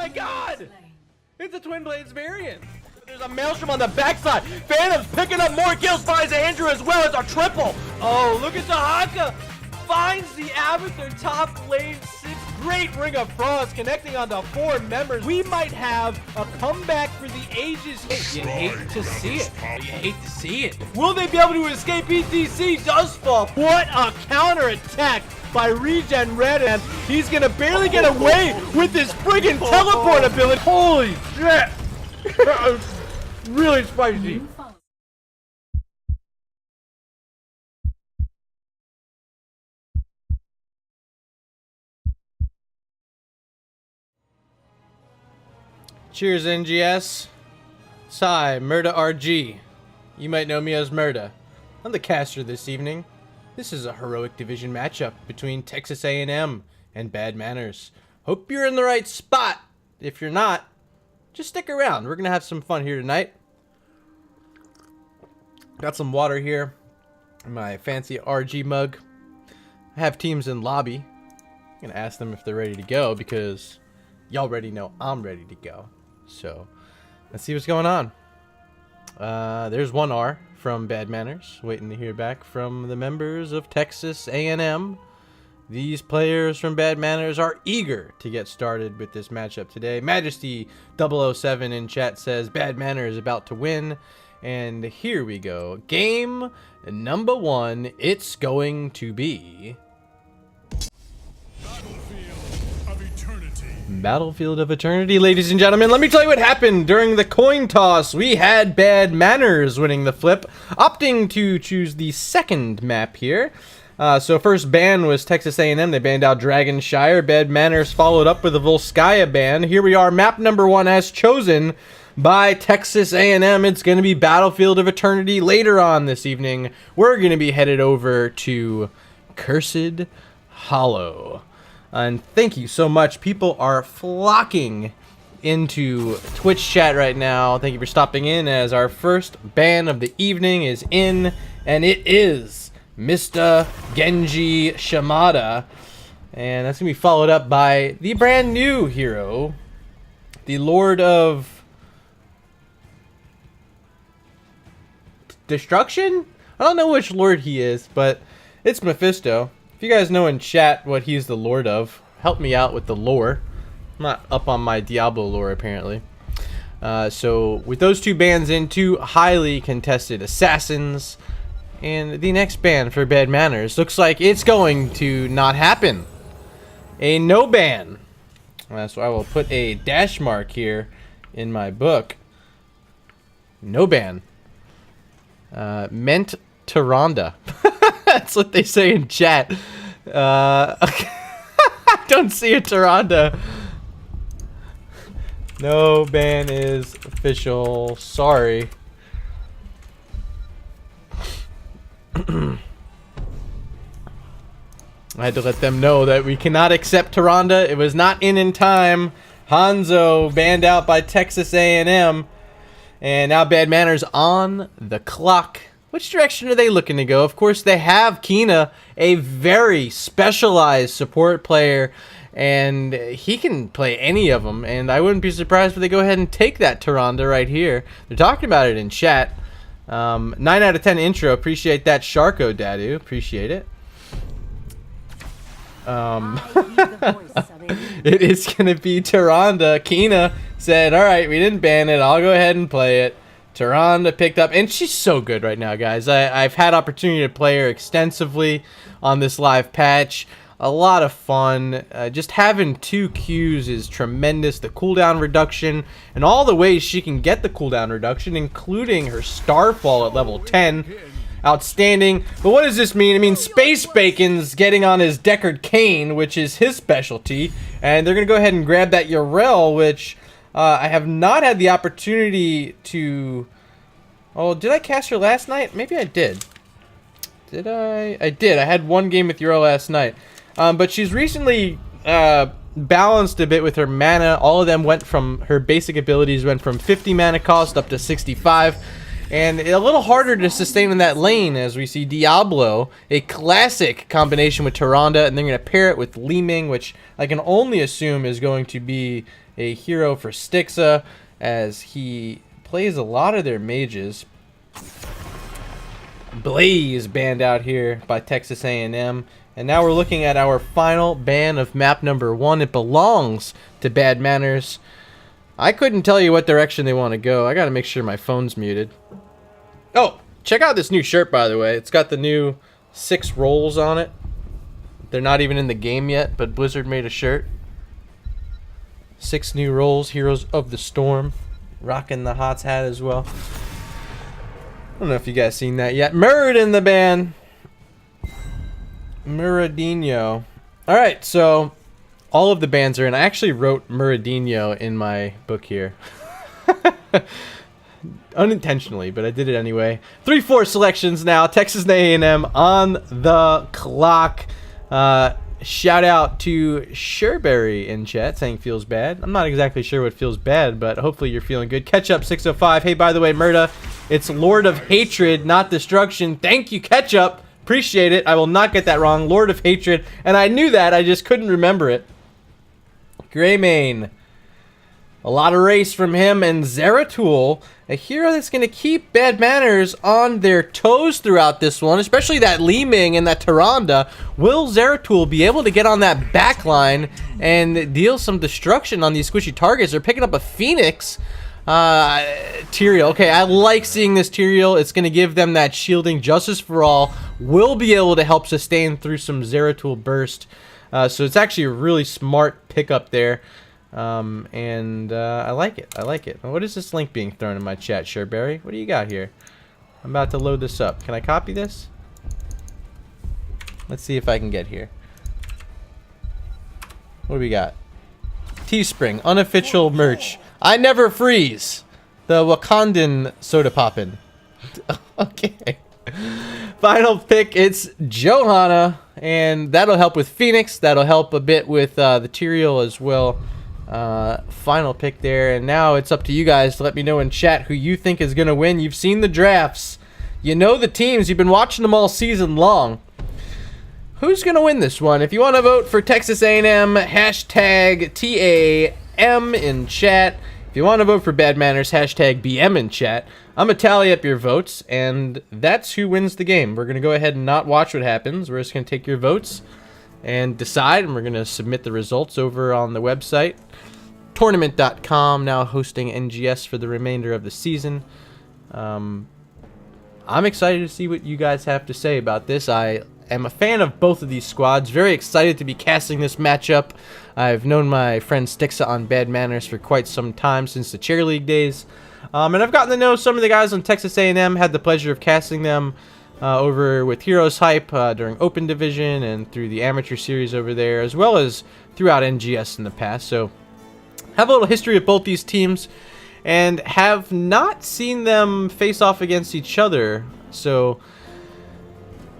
my god! It's a Twin Blades variant. There's a Maelstrom on the backside. Phantom's picking up more kills, finds Andrew as well. It's a triple. Oh, look at Dahaka. Finds the Abathur top lane 6. Great Ring of Frost connecting onto 4 members. We might have a comeback for the ages. You hate to see it. You hate to see it. Will they be able to escape ETC? Does fall. What a counter attack by Regen Red, and he's gonna barely get away with his friggin' teleport ability. Holy shit! That was really spicy. Cheers, NGS. Sai, Murda RG. You might know me as Murda. I'm the caster this evening. This is a heroic division matchup between Texas A&M and Bad Manners. Hope you're in the right spot. If you're not, just stick around. We're gonna have some fun here tonight. Got some water here in my fancy RG mug. I have teams in lobby. I'm gonna ask them if they're ready to go because y'all already know I'm ready to go. So let's see what's going on. There's 1R from Bad Manners, waiting to hear back from the members of Texas A&M. These players from Bad Manners are eager to get started with this matchup today. Majesty 007 in chat says Bad Manners about to win. And here we go. Game number 1. It's going to be Battlefield of Eternity, ladies and gentlemen. Let me tell you what happened during the coin toss. We had Bad Manners winning the flip, opting to choose the second map here. So first ban was Texas A&M. They banned out Dragonshire. Bad Manners followed up with a Volskaya ban. Here we are, map number 1 as chosen by Texas A&M. It's going to be Battlefield of Eternity. Later on this evening, we're going to be headed over to Cursed Hollow. And thank you so much. People are flocking into Twitch chat right now. Thank you for stopping in as our first ban of the evening is in, and it is Mr. Genji Shimada. And that's going to be followed up by the brand new hero, the Lord of Destruction? I don't know which Lord he is, but it's Mephisto. If you guys know in chat what he's the Lord of, help me out with the lore. I'm not up on my Diablo lore, apparently. So with those two bans in, 2 highly contested assassins, and the next ban for Bad Manners looks like it's going to not happen. A no ban. So I will put a dash mark here in my book. No ban. Meant Tyrande. That's what they say in chat. I don't see a Tyrande. No ban is official. Sorry. I had to let them know that we cannot accept Tyrande. It was not in time. Hanzo banned out by Texas A&M. And now Bad Manners on the clock. Which direction are they looking to go? Of course, they have Kina, a very specialized support player, and he can play any of them, and I wouldn't be surprised if they go ahead and take that Tyrande right here. They're talking about it in chat. 9 out of 10 intro. Appreciate that, Sharko Dadu. Appreciate it. It is going to be Tyrande. Kina said, all right, we didn't ban it. I'll go ahead and play it. Tyrande picked up, and she's so good right now, guys. I've had opportunity to play her extensively on this live patch. A lot of fun. Just having 2 Qs is tremendous. The cooldown reduction and all the ways she can get the cooldown reduction, including her Starfall at level 10. Outstanding. But what does this mean? It means Space Bacon's getting on his Deckard Cain, which is his specialty. And they're going to go ahead and grab that Yrel, which I have not had the opportunity to... Oh, did I cast her last night? Maybe I did. Did I? I did. I had 1 game with Yrel last night. But she's recently balanced a bit with her mana. All of them went from... Her basic abilities went from 50 mana cost up to 65. And a little harder to sustain in that lane as we see Diablo, a classic combination with Tyrande, and they're going to pair it with Li Ming, which I can only assume is going to be a hero for Stixa, as he plays a lot of their mages. Blaze banned out here by Texas A&M. And now we're looking at our final ban of map number 1. It belongs to Bad Manners. I couldn't tell you what direction they want to go. I got to make sure my phone's muted. Oh, check out this new shirt, by the way. It's got the new 6 rolls on it. They're not even in the game yet, but Blizzard made a shirt. 6 new rolls, Heroes of the Storm. Rocking the HOTS hat as well. I don't know if you guys seen that yet. Murd in the band. Muradinho. Alright, so all of the bands are in. I actually wrote Muradinho in my book here. Unintentionally, but I did it anyway. 3-4 selections now. Texas A&M on the clock. Shout out to Sherberry in chat saying feels bad. I'm not exactly sure what feels bad, but hopefully you're feeling good. Ketchup 605. Hey, by the way, Murda, it's Lord of Hatred, not Destruction. Thank you, Ketchup. Appreciate it. I will not get that wrong. Lord of Hatred. And I knew that. I just couldn't remember it. Greymane. A lot of race from him. And Zeratul, a hero that's going to keep Bad Manners on their toes throughout this one, especially that Li Ming and that Tyrande. Will Zeratul be able to get on that back line and deal some destruction on these squishy targets? They're picking up a Phoenix. Tyrael. Okay, I like seeing this Tyrael. It's going to give them that shielding. Justice for All will be able to help sustain through some Zeratul burst. So it's actually a really smart pickup there. I like it. I like it. What is this link being thrown in my chat, Sherberry? What do you got here? I'm about to load this up. Can I copy this? Let's see if I can get here. What do we got? Teespring, unofficial merch. I never freeze. The Wakandan soda poppin'. Okay. Final pick, it's Johanna. And that'll help with Phoenix. That'll help a bit with the Tyrael as well. Final pick there. And now it's up to you guys to let me know in chat who you think is going to win. You've seen the drafts. You know the teams. You've been watching them all season long. Who's going to win this one? If you want to vote for Texas A&M, hashtag TAM in chat. If you want to vote for Bad Manners, hashtag BM in chat. I'm going to tally up your votes, and that's who wins the game. We're going to go ahead and not watch what happens. We're just going to take your votes and decide, and we're going to submit the results over on the website. Tournament.com, now hosting NGS for the remainder of the season. I'm excited to see what you guys have to say about this. I am a fan of both of these squads. Very excited to be casting this matchup. I've known my friend Stixa on Bad Manners for quite some time, since the Chair League days. And I've gotten to know some of the guys on Texas A&M. Had the pleasure of casting them over with Heroes Hype during Open Division and through the Amateur Series over there, as well as throughout NGS in the past. So have a little history of both these teams and have not seen them face off against each other. So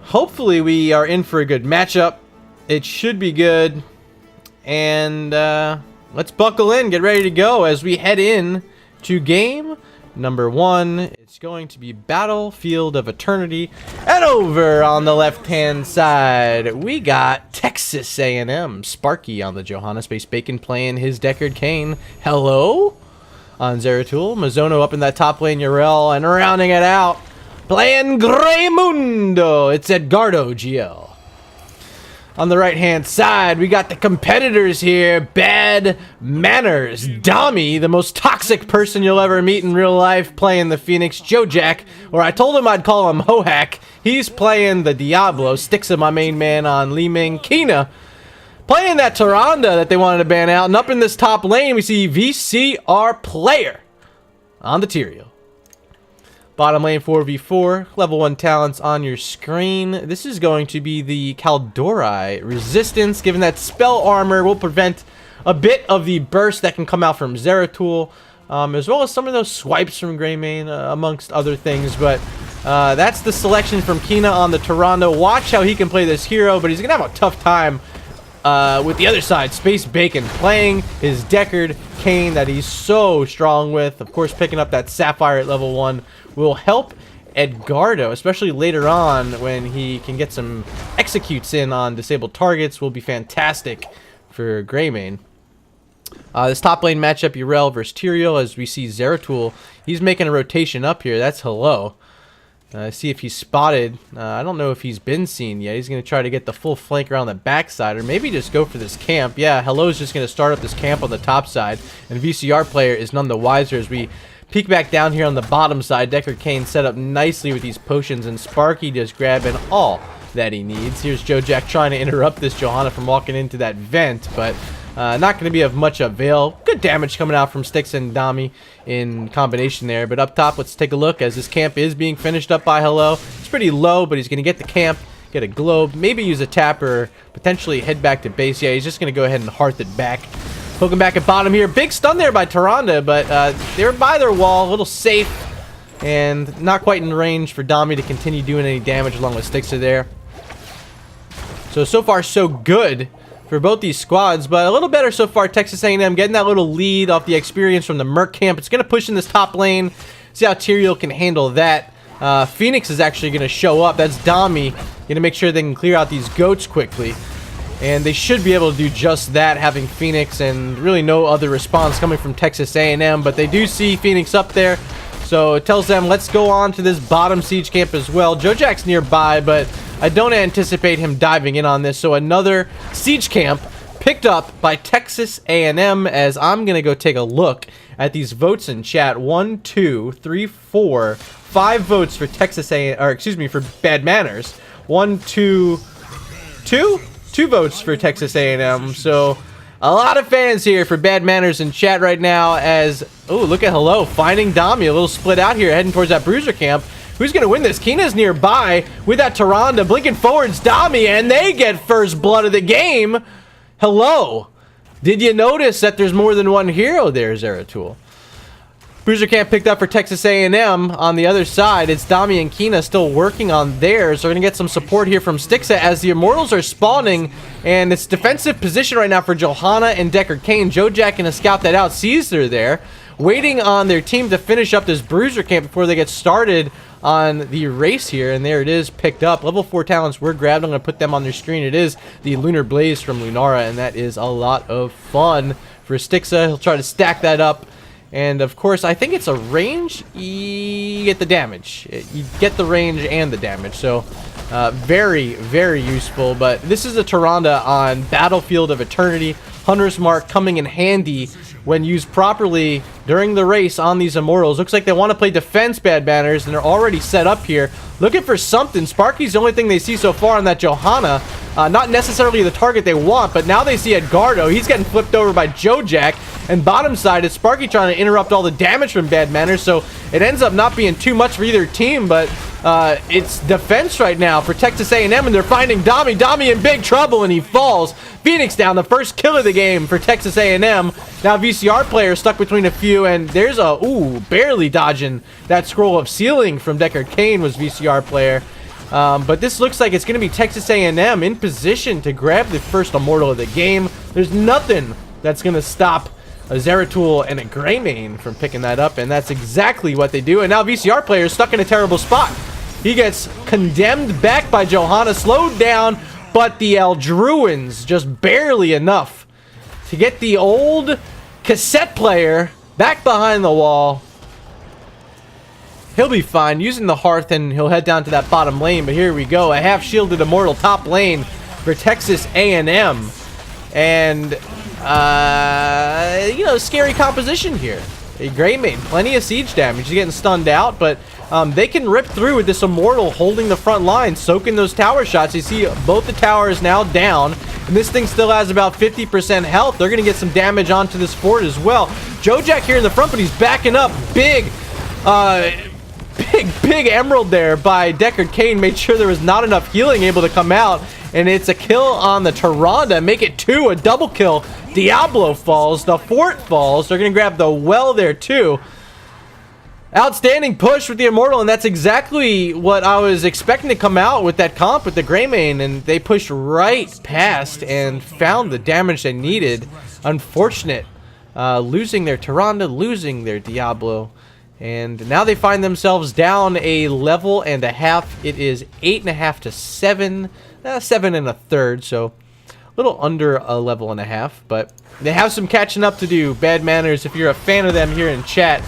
hopefully we are in for a good matchup. It should be good. And let's buckle in, get ready to go as we head in to game number 1. It's going to be Battlefield of Eternity. And over on the left-hand side, we got Texas A&M. Sparky on the Johanna Space Bacon playing his Deckard Cain. Hello? On Zeratul. Mizono up in that top lane, Yrel, and rounding it out, playing Greymundo. It's Edgardo GL. On the right-hand side, we got the competitors here. Bad Manners. Dami, the most toxic person you'll ever meet in real life, playing the Phoenix. Joe Jack, or I told him I'd call him Hohack. He's playing the Diablo. Stixa, my main man on Li Ming. Kina, playing that Tyrande that they wanted to ban out. And up in this top lane, we see VCR Player on the Tyrael. Bottom lane 4v4, level 1 talents on your screen. This is going to be the Kaldorei Resistance, given that spell armor will prevent a bit of the burst that can come out from Zeratul, as well as some of those swipes from Greymane, amongst other things. But that's the selection from Kina on the Tyrande. Watch how he can play this hero, but he's going to have a tough time with the other side, Space Bacon playing his Deckard Cain that he's so strong with. Of course, picking up that Sapphire at level 1 will help Edgardo, especially later on when he can get some executes in on disabled targets, will be fantastic for Greymane. This top lane matchup, Yrel versus Tyrael, as we see Zeratul, he's making a rotation up here. That's Hello. See if he's spotted. I don't know if he's been seen yet. He's going to try to get the full flank around the backside, or maybe just go for this camp. Yeah, Hello's just going to start up this camp on the top side, and VCR player is none the wiser as we peek back down here on the bottom side. Deckard Cain set up nicely with these potions, and Sparky just grabbing all that he needs. Here's Jojack trying to interrupt this Johanna from walking into that vent, but not going to be of much avail. Good damage coming out from Styx and Dami in combination there. But up top, let's take a look as this camp is being finished up by Hello. It's pretty low, but he's going to get the camp, get a globe, maybe use a tapper, potentially head back to base. Yeah, he's just going to go ahead and hearth it back. Poking back at bottom here. Big stun there by Tyrande, but they're by their wall, a little safe, and not quite in range for Dami to continue doing any damage along with Styx there. So far, so good for both these squads, but a little better so far. Texas A&M getting that little lead off the experience from the Merc camp. It's going to push in this top lane, see how Tyrael can handle that. Phoenix is actually going to show up. That's Dami, going to make sure they can clear out these goats quickly. And they should be able to do just that, having Phoenix and really no other response coming from Texas A&M. But they do see Phoenix up there, so it tells them, let's go on to this bottom siege camp as well. Jojack's nearby, but I don't anticipate him diving in on this. So another siege camp picked up by Texas A&M, as I'm going to go take a look at these votes in chat. 1, 2, 3, 4, 5 votes for Texas A&M, or excuse me, for Bad Manners. 1, 2, 2 votes for Texas A&M. So a lot of fans here for Bad Manners in chat right now, as, oh, look at Hello finding Dami, a little split out here, heading towards that bruiser camp. Who's going to win this? Kina's nearby with that Tyrande. Blinking forwards, Dami, and they get first blood of the game. Hello. Did you notice that there's more than one hero there, Zeratul? Bruiser camp picked up for Texas A&M. On the other side, it's Dami and Kina still working on theirs. We're going to get some support here from Stixa as the Immortals are spawning, and it's defensive position right now for Johanna and Deckard Cain. Jojack going to scout that out. Caesar there, waiting on their team to finish up this Bruiser camp before they get started on the race here, and there it is, picked up. Level 4 talents were grabbed. I'm going to put them on their screen. It is the Lunar Blaze from Lunara, and that is a lot of fun for Stixa. He'll try to stack that up, and of course, I think it's a range. You get the damage. You get the range and the damage, so very, very useful. But this is a Tyrande on Battlefield of Eternity. Hunter's Mark coming in handy when used properly during the race on these Immortals. Looks like they want to play defense, Bad Manners, and they're already set up here, looking for something. Sparky's the only thing they see so far on that Johanna. Not necessarily the target they want, but now they see Edgardo. He's getting flipped over by Jojack, and bottom side is Sparky trying to interrupt all the damage from Bad Manners, so it ends up not being too much for either team, but it's defense right now for Texas A&M, and they're finding Dami. Dami in big trouble, and he falls. Phoenix down, the first kill of the game for Texas A&M. Now VCR player stuck between a few, and there's a, ooh, barely dodging that scroll of sealing from Deckard Cain was VCR player. But this looks like it's going to be Texas A&M in position to grab the first Immortal of the game. There's nothing that's going to stop a Zeratul and a Greymane from picking that up, and that's exactly what they do. And now VCR player is stuck in a terrible spot. He gets condemned back by Johanna, slowed down, but the Eldruins just barely enough to get the old cassette player back behind the wall. He'll be fine using the Hearth, and he'll head down to that bottom lane. But here we go, a half-shielded Immortal top lane for Texas A&M. And, you know, scary composition here. A Greymane, plenty of siege damage. He's getting stunned out, but they can rip through with this Immortal holding the front line, soaking those tower shots. You see both the towers now down, and this thing still has about 50% health. They're going to get some damage onto this fort as well. Jojack here in the front, but he's backing up. Big emerald there by Deckard Cain. Made sure there was not enough healing able to come out, and it's a kill on the Tyrande. Make it 2, a double kill. Diablo falls, the fort falls. They're going to grab the well there too. Outstanding push with the Immortal, and that's exactly what I was expecting to come out with that comp with the Greymane, and they pushed right past and found the damage they needed. Unfortunate. Losing their Tyrande, losing their Diablo, and now they find themselves down a level and a half. It is 8.5 to 7, 7 1/3, so a little under a level and a half, but they have some catching up to do. Bad Manners, if you're a fan of them here in chat.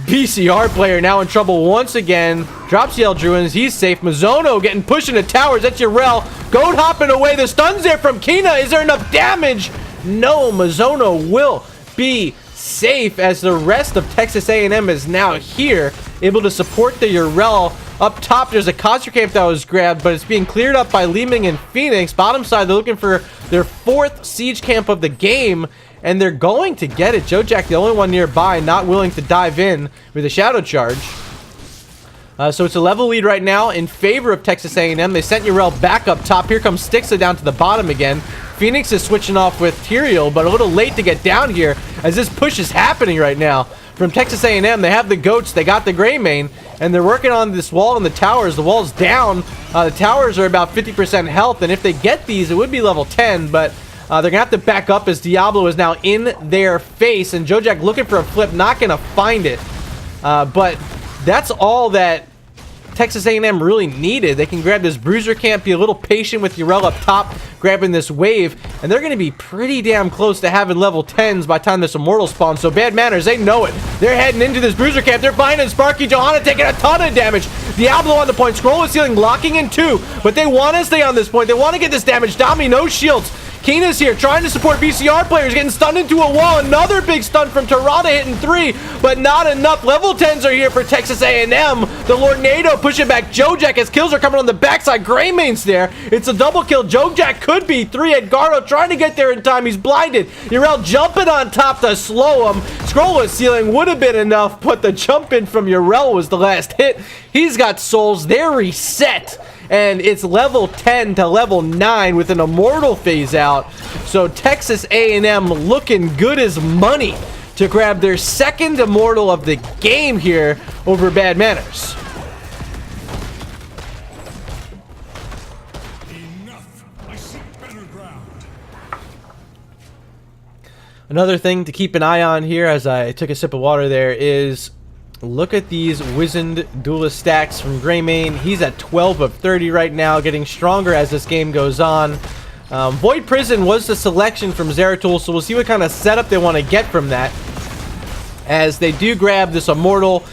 BCR player now in trouble once again. Drops the Eldruins. He's safe. Mizono getting pushed into towers. That's Yrel. Goat hopping away. The stun's there from Kina. Is there enough damage? No. Mizono will be safe as the rest of Texas A&M is now here, able to support the Yrel. Up top, there's a Kha'Zix camp that was grabbed, but it's being cleared up by Li-Ming and Phoenix. Bottom side, they're looking for their 4th siege camp of the game, and they're going to get it. JoJack, the only one nearby, not willing to dive in with a Shadow Charge. So it's a level lead right now in favor of Texas A&M. They sent Yrel back up top. Here comes Stixa down to the bottom again. Phoenix is switching off with Tyrael, but a little late to get down here as this push is happening right now. From Texas A&M, they have the goats, they got the Greymane, and they're working on this wall in the towers. The wall's down. The towers are about 50% health, and if they get these, it would be level 10, but they're going to have to back up as Diablo is now in their face, and JoJack looking for a flip, not going to find it. But that's all that Texas A&M really needed. They can grab this Bruiser camp, be a little patient with Yrel up top, grabbing this wave, and they're going to be pretty damn close to having level 10s by the time this Immortal spawns. So Bad Manners, they know it. They're heading into this Bruiser camp. They're finding Sparky Johanna taking a ton of damage. Diablo on the point. Scroll is healing, locking in 2, but they want to stay on this point. They want to get this damage. Dami, no shields. Kina's here trying to support BCR players, getting stunned into a wall. Another big stun from Tyrande hitting 3, but not enough. Level 10s are here for Texas A&M. The Lornado pushing back JoJack as kills are coming on the backside. Greymane's there. It's a double kill. JoJack could be 3. Edgardo trying to get there in time. He's blinded. Yrel jumping on top to slow him. Scroll ceiling would have been enough, but the jump in from Yrel was the last hit. He's got souls. They're reset. And it's level 10 to level 9 with an Immortal phase out. So Texas A&M looking good as money to grab their 2nd Immortal of the game here over Bad Manners. Enough. I seek better ground. Another thing to keep an eye on here as I took a sip of water there is look at these wizened duelist stacks from Greymane. He's at 12 of 30 right now, getting stronger as this game goes on. Void Prison was the selection from Zeratul, so we'll see what kind of setup they want to get from that. As they do grab this Immortal,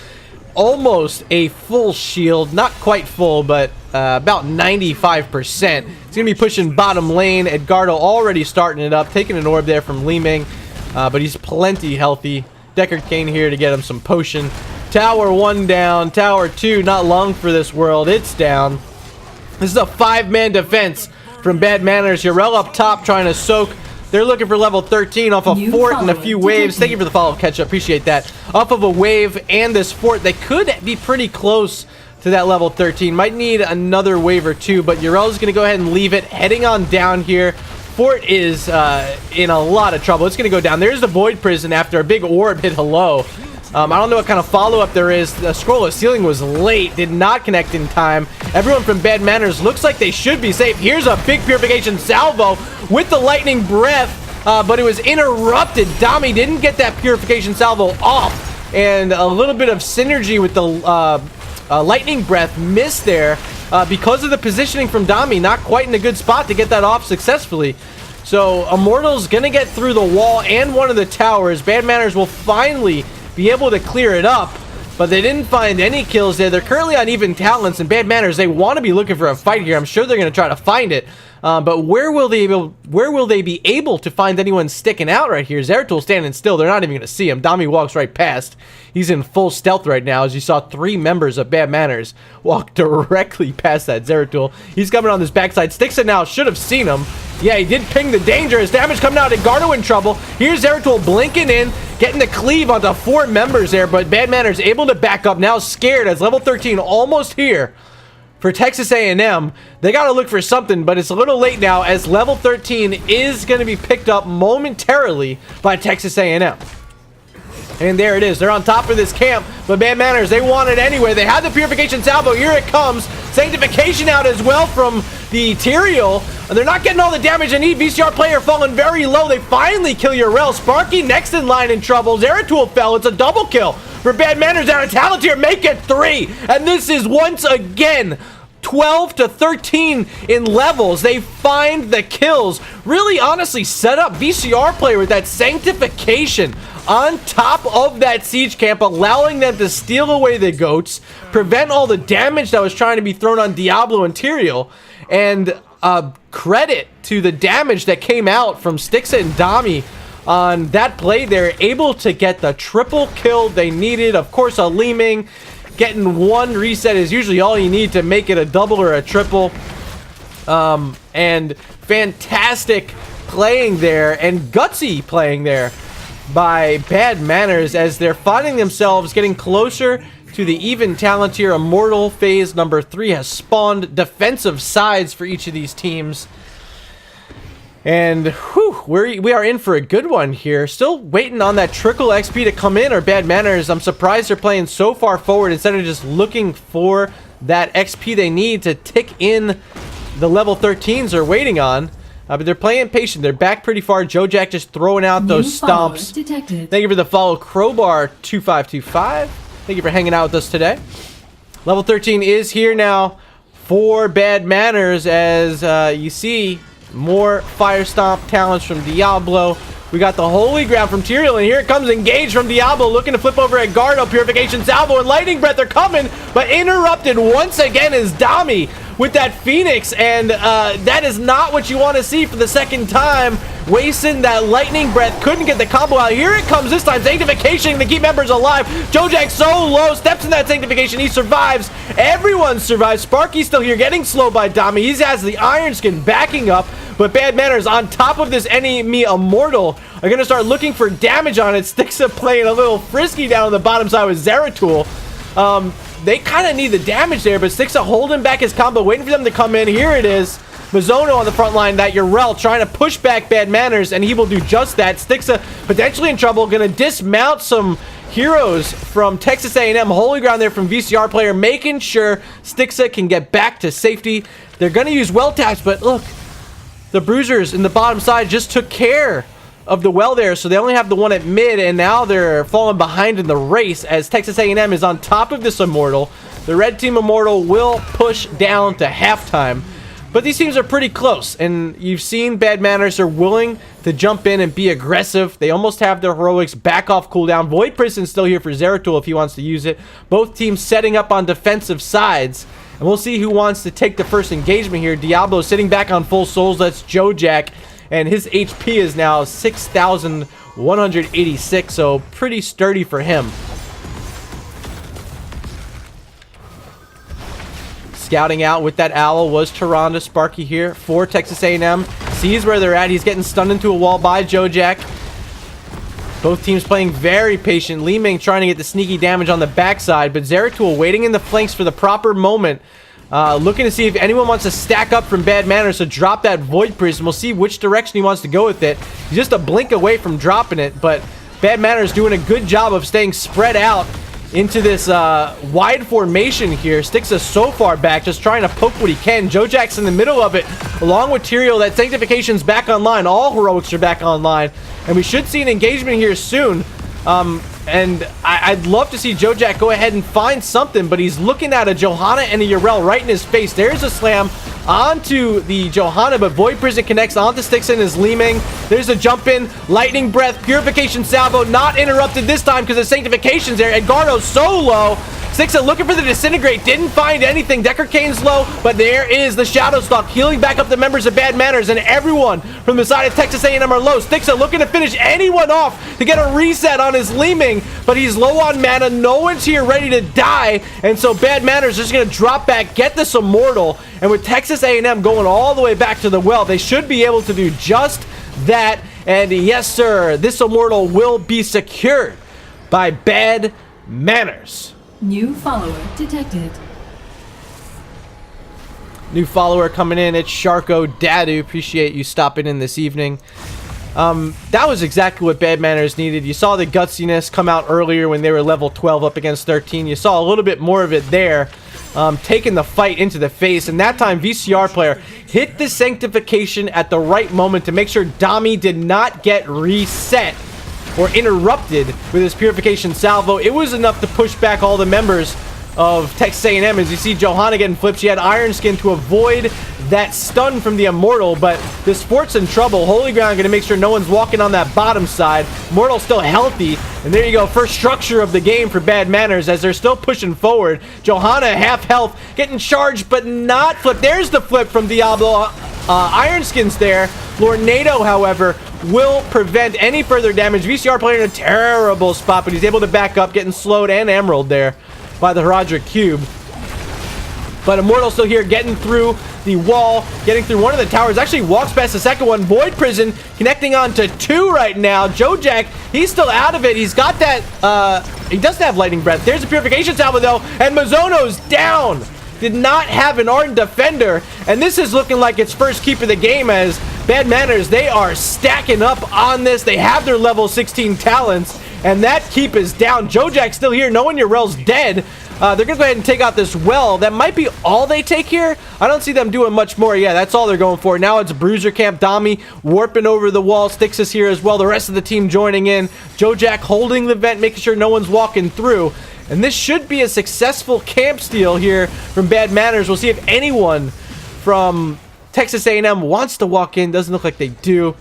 almost a full shield, not quite full, but about 95%. It's going to be pushing bottom lane. Edgardo already starting it up, taking an orb there from Li-Ming, but he's plenty healthy. Deckard Cain here to get him some potion. Tower 1 down. Tower 2 not long for this world. It's down. This is a 5-man defense from Bad Manners. Yrel up top trying to soak. They're looking for level 13 off a fort and a few waves. Thank you for the follow, Ketchup. Appreciate that. Off of a wave and this fort, they could be pretty close to that level 13. Might need another wave or 2, but Yrel's going to go ahead and leave it. Heading on down here. Fort is in a lot of trouble. It's going to go down. There's the Void Prison after a big orb hit hello. I don't know what kind of follow-up there is. The Scroll of Sealing was late. Did not connect in time. Everyone from Bad Manners looks like they should be safe. Here's a big Purification salvo with the Lightning Breath, but it was interrupted. Dami didn't get that Purification salvo off, and a little bit of synergy with the Lightning Breath missed there because of the positioning from Dami. Not quite in a good spot to get that off successfully. So Immortal's gonna get through the wall and one of the towers. Bad Manners will finally be able to clear it up, but they didn't find any kills there. They're currently on even talents, and Bad Manners, they want to be looking for a fight here. I'm sure they're going to try to find it, but where will they be able to find anyone sticking out right here? Zeratul standing still. They're not even going to see him. Dami walks right past. He's in full stealth right now, as you saw 3 members of Bad Manners walk directly past that Zeratul. He's coming on this backside. Stixa now should have seen him. Yeah, he did ping the danger. His damage coming out. Edgardo in trouble. Here's Zeratul blinking in, getting the cleave onto 4 members there, but Bad Manners able to back up. Now scared as level 13 almost here for Texas A&M. They got to look for something, but it's a little late now as level 13 is going to be picked up momentarily by Texas A&M. And there it is. They're on top of this camp. But Bad Manners, they want it anyway. They have the Purification Salvo. Here it comes. Sanctification out as well from the Tyrael. And they're not getting all the damage they need. VCR player falling very low. They finally kill Yrel. Sparky next in line in trouble. Zeratul fell. It's a double kill for Bad Manners down at Talenteer. Make it 3. And this is once again 12 to 13 in levels. They find the kills. Really honestly set up VCR player with that Sanctification on top of that siege camp, allowing them to steal away the goats, prevent all the damage that was trying to be thrown on Diablo and Tyrael, and credit to the damage that came out from Stixa and Dami on that play. They're able to get the triple kill they needed. Of course, a Li-Ming getting 1 reset is usually all you need to make it a double or a triple. And fantastic playing there, and gutsy playing there by Bad Manners as they're finding themselves getting closer to the even Talenteer. Immortal phase number 3 has spawned defensive sides for each of these teams. And whew, we are in for a good one here. Still waiting on that trickle XP to come in, or Bad Manners. I'm surprised they're playing so far forward instead of just looking for that XP they need to tick in the level 13s they're waiting on. But they're playing patient. They're back pretty far. Jojack just throwing out those stomps. Thank you for the follow, Crowbar2525. Thank you for hanging out with us today. Level 13 is here now for Bad Manners, as you see more Fire Stomp talents from Diablo. We got the Holy Ground from Tyrael, and here it comes. Engage from Diablo, looking to flip over at Gardo. Purification Salvo and Lightning Breath are coming, but interrupted once again is Dami with that Phoenix, and that is not what you want to see for the second time. Wasting that Lightning Breath, couldn't get the combo out. Here it comes this time. Sanctification to keep members alive. Jojack so low, steps in that Sanctification. He survives. Everyone survives. Sparky's still here, getting slowed by Dami. He has the Iron Skin backing up, but Bad Manners on top of this enemy Immortal are going to start looking for damage on it. Stixa playing a little frisky down on the bottom side with Zeratul. They kind of need the damage there, but Stixa holding back his combo, waiting for them to come in. Here it is. Mizono on the front line, that Yrel trying to push back Bad Manners, and he will do just that. Stixa potentially in trouble, going to dismount some heroes from Texas A&M. Holy Ground there from VCR player, making sure Stixa can get back to safety. They're going to use well taps, but look, the Bruisers in the bottom side just took care of the well there, so they only have the one at mid, and now they're falling behind in the race as Texas A&M is on top of this Immortal. The red team Immortal will push down to halftime, but these teams are pretty close, and you've seen Bad Manners are willing to jump in and be aggressive. They almost have their heroics back off cooldown. Void Prison's still here for Zeratul if he wants to use it. Both teams setting up on defensive sides, and we'll see who wants to take the first engagement here. Diablo sitting back on full souls. That's Jojack, and his HP is now 6,186, so pretty sturdy for him. Scouting out with that Owl was Tyrande. Sparky here for Texas A&M. Sees where they're at. He's getting stunned into a wall by Jojack. Both teams playing very patient. Li-Ming trying to get the sneaky damage on the backside, but Zeratul waiting in the flanks for the proper moment. Looking to see if anyone wants to stack up from Bad Manners to drop that Void Prism. We'll see which direction he wants to go with it. He's just a blink away from dropping it, but Bad Manners doing a good job of staying spread out into this wide formation here. Stixa so far back, just trying to poke what he can. Jojack's in the middle of it, along with Tyrael. That Sanctification's back online. All heroics are back online, and we should see an engagement here soon. And I'd love to see Jojack go ahead and find something, but he's looking at a Johanna and a Yrel right in his face. There's a slam onto the Johanna, but Void Prison connects onto Stixa and his Li-Ming. There's a jump in, Lightning Breath, Purification Salvo, not interrupted this time because the Sanctification's there. Edgardo's so low. Stixa looking for the Disintegrate, didn't find anything. Decker Kane's low, but there is the Shadow Stalk, healing back up the members of Bad Manners, and everyone from the side of Texas A&M are low. Stixa looking to finish anyone off to get a reset on his Li-Ming, but he's low on mana. No one's here ready to die, and so Bad Manners just going to drop back, get this Immortal, and with Texas A&M going all the way back to the well, they should be able to do just that. And yes, sir, this Immortal will be secured by Bad Manners. New follower detected. New follower coming in. It's Sharko Dadu. Appreciate you stopping in this evening. That was exactly what Bad Manners needed. You saw the gutsiness come out earlier when they were level 12 up against 13. You saw a little bit more of it there, taking the fight into the face. And that time, VCR player hit the Sanctification at the right moment to make sure Dami did not get reset or interrupted with his Purification Salvo. It was enough to push back all the members of Texas A&M. As you see Johanna getting flipped, she had Iron Skin to avoid that stun from the Immortal, but this Fort's in trouble. Holy Ground gonna make sure no one's walking on that bottom side. Immortal's still healthy, and there you go, first structure of the game for Bad Manners as they're still pushing forward. Johanna half health, getting charged but not flipped. There's the flip from Diablo. Iron Skin's there. Lornado, however, will prevent any further damage. VCR player in a terrible spot, but he's able to back up, getting slowed and emerald there by the Herodric Cube. But Immortal still here, getting through the wall, getting through one of the towers. Actually walks past the second one. Void Prison connecting on to 2 right now. Jojack, he's still out of it. He's got that, he doesn't have Lightning Breath. There's a Purification Salvo though, and Mizono's down. Did not have an Ardent Defender, and this is looking like its first keep of the game as Bad Manners, they are stacking up on this. They have their level 16 talents, and that keep is down. Jojack's still here, knowing Urel's dead. They're gonna go ahead and take out this well. That might be all they take here. I don't see them doing much more. Yeah, that's all they're going for. Now it's Bruiser Camp. Dami warping over the wall. Styx is here as well. The rest of the team joining in. Jojack holding the vent, making sure no one's walking through. And this should be a successful camp steal here from Bad Manners. We'll see if anyone from Texas A&M wants to walk in. Doesn't look like they do.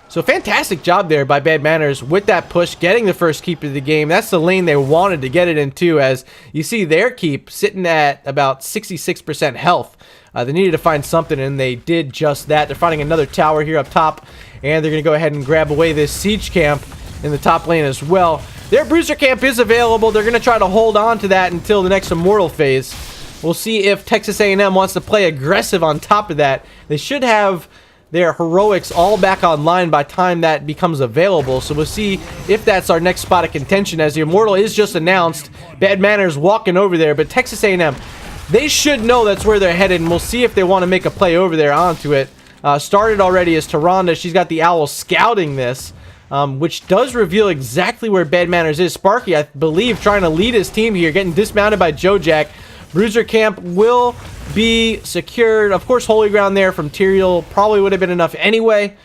So fantastic job there by Bad Manners with that push, getting the first keep of the game. That's the lane they wanted to get it into, as you see their keep sitting at about 66% health. They needed to find something, and they did just that. They're finding another tower here up top, and they're going to go ahead and grab away this siege camp in the top lane as well. Their Bruiser Camp is available. They're going to try to hold on to that until the next Immortal phase. We'll see if Texas A&M wants to play aggressive on top of that. They should have their heroics all back online by time that becomes available. So we'll see if that's our next spot of contention, as the Immortal is just announced. Bad Manners walking over there, but Texas A&M, they should know that's where they're headed, and we'll see if they want to make a play over there onto it. Started already is Taronda. She's got the Owl scouting this. Which does reveal exactly where Bad Manners is. Sparky, I believe, trying to lead his team here, getting dismounted by Jojack. Bruiser Camp will be secured. Of course, Holy Ground there from Tyrael probably would have been enough anyway,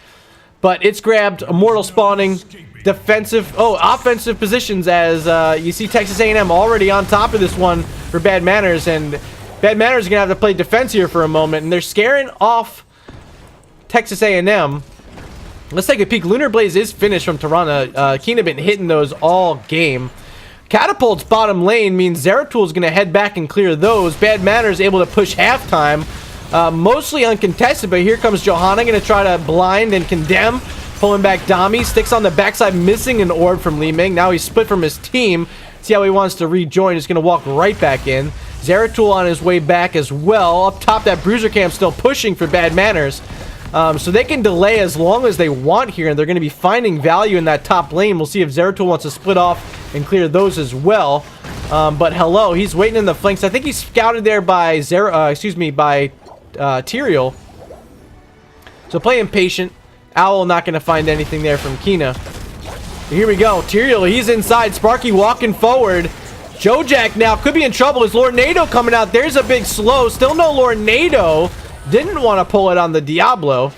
but it's grabbed. Immortal spawning, offensive positions, as you see Texas A&M already on top of this one for Bad Manners, and Bad Manners is going to have to play defense here for a moment, and they're scaring off Texas A&M. Let's take a peek. Lunar Blaze is finished from Tirana. Kina been hitting those all game. Catapult's bottom lane means Zeratul is going to head back and clear those. Bad Manners able to push halftime. Mostly uncontested, but here comes Johanna going to try to blind and condemn. Pulling back Dami. Sticks on the backside, missing an orb from Li Ming. Now he's split from his team. See how he wants to rejoin. He's going to walk right back in. Zeratul on his way back as well. Up top, that Bruiser Camp still pushing for Bad Manners. So they can delay as long as they want here, and they're going to be finding value in that top lane. We'll see if Zeratul wants to split off and clear those as well. But hello, he's waiting in the flanks. I think he's scouted there by Tyrael. So playing patient. Owl not going to find anything there from Kina. Here we go. Tyrael, he's inside. Sparky walking forward. Jojack now could be in trouble. Is Lornado coming out? There's a big slow. Still no Lornado. Didn't want to pull it on the Diablo.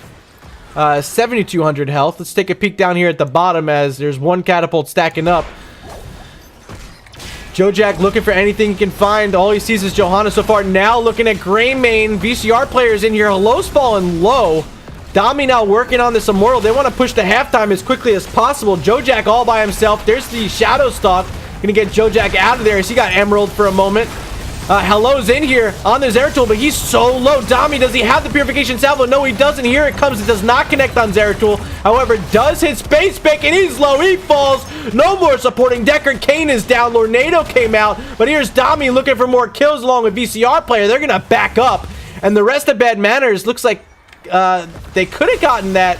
7,200 health. Let's take a peek down here at the bottom, as there's one catapult stacking up. Jojack looking for anything he can find. All he sees is Johanna so far. Now looking at Greymane. VCR players in here. Hello's falling low. Dami now working on this Immortal. They want to push to halftime as quickly as possible. Jojack all by himself. There's the Shadow Stalk. Gonna get Jojack out of there as he got Emerald for a moment. Hello's in here on the Zeratul, but he's so low. Dami, does he have the Purification Salvo? No, he doesn't. Here it comes. It does not connect on Zeratul. However, does hit Space Pick, and he's low. He falls. No more supporting. Deckard Cain is down. Lornado came out, but here's Dami looking for more kills along with VCR player. They're going to back up, and the rest of Bad Manners looks like they could have gotten that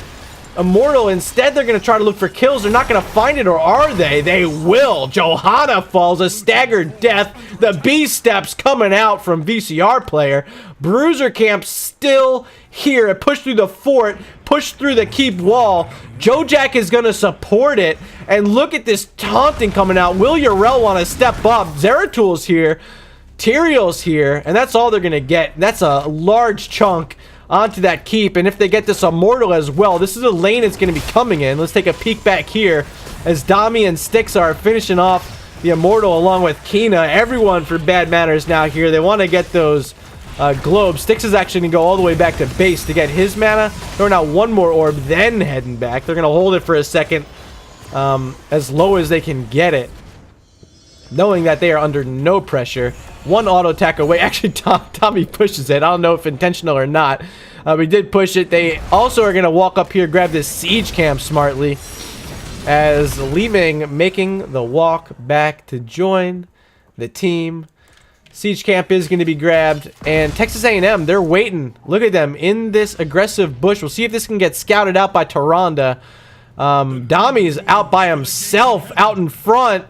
Immortal. Instead, they're going to try to look for kills. They're not going to find it, or are they? They will. Johanna falls, a staggered death. The B steps coming out from VCR player. Bruiser Camp still here and push through the fort, push through the keep wall. Jack is going to support it. And look at this taunting coming out. Will Yrel want to step up? Zeratul here. Tyrael's here. And that's all they're going to get. That's a large chunk onto that keep. And if they get this Immortal as well, this is a lane it's going to be coming in. Let's take a peek back here as Dami and Styx are finishing off the Immortal along with Kina. Everyone for Bad Manners now here. They want to get those globes. Styx is actually going to go all the way back to base to get his mana. Throwing out one more orb, then heading back. They're going to hold it for a second, as low as they can get it, knowing that they are under no pressure. One auto attack away. Actually, Tommy pushes it. I don't know if intentional or not. We did push it. They also are going to walk up here, grab this siege camp smartly, as Li Ming making the walk back to join the team. Siege camp is going to be grabbed, and Texas A&M, they're waiting. Look at them in this aggressive bush. We'll see if this can get scouted out by Tyrande. Dami's out by himself out in front.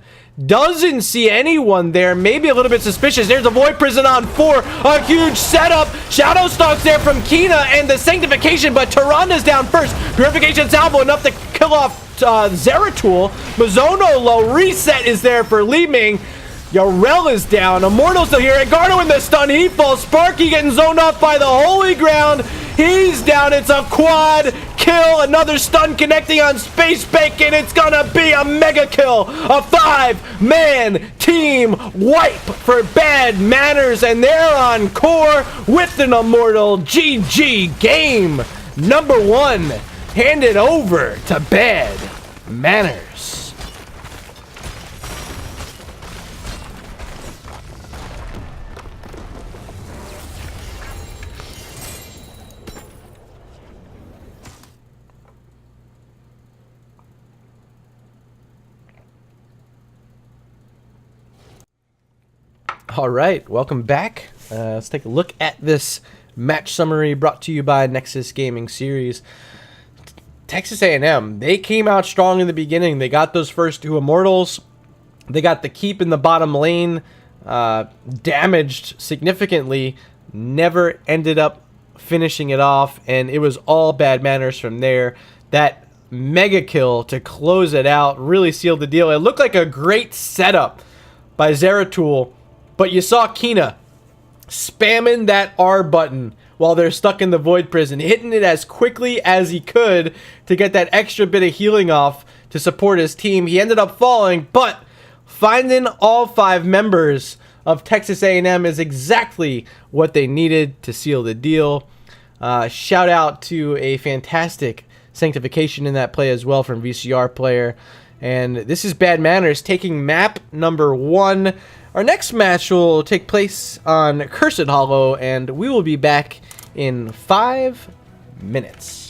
Doesn't see anyone there. Maybe a little bit suspicious. There's a Void Prison on 4. A huge setup. Shadow Stalks there from Kina and the Sanctification, but Tyrande's down first. Purification Salvo enough to kill off Zeratul. Mizono low. Reset is there for Li Ming. Yrel is down. Immortal's still here. Edgardo in the stun. He falls. Sparky getting zoned off by the Holy Ground. He's down. It's a quad kill. Another stun connecting on Space Bacon. It's gonna be a mega kill. A 5-man team wipe for Bad Manners. And they're on core with an Immortal. GG game number 1. Handed over to Bad Manners. All right, welcome back. Let's take a look at this match summary brought to you by Nexus Gaming Series. Texas A&M, they came out strong in the beginning. They got those first 2 Immortals. They got the keep in the bottom lane damaged significantly. Never ended up finishing it off, and it was all Bad Manners from there. That mega kill to close it out really sealed the deal. It looked like a great setup by Zeratul, but you saw Kina spamming that R button while they're stuck in the Void Prison, hitting it as quickly as he could to get that extra bit of healing off to support his team. He ended up falling, but finding all 5 members of Texas A&M is exactly what they needed to seal the deal. Shout out to a fantastic Sanctification in that play as well from VCR player. And this is Bad Manners taking map number 1. Our next match will take place on Cursed Hollow, and we will be back in 5 minutes.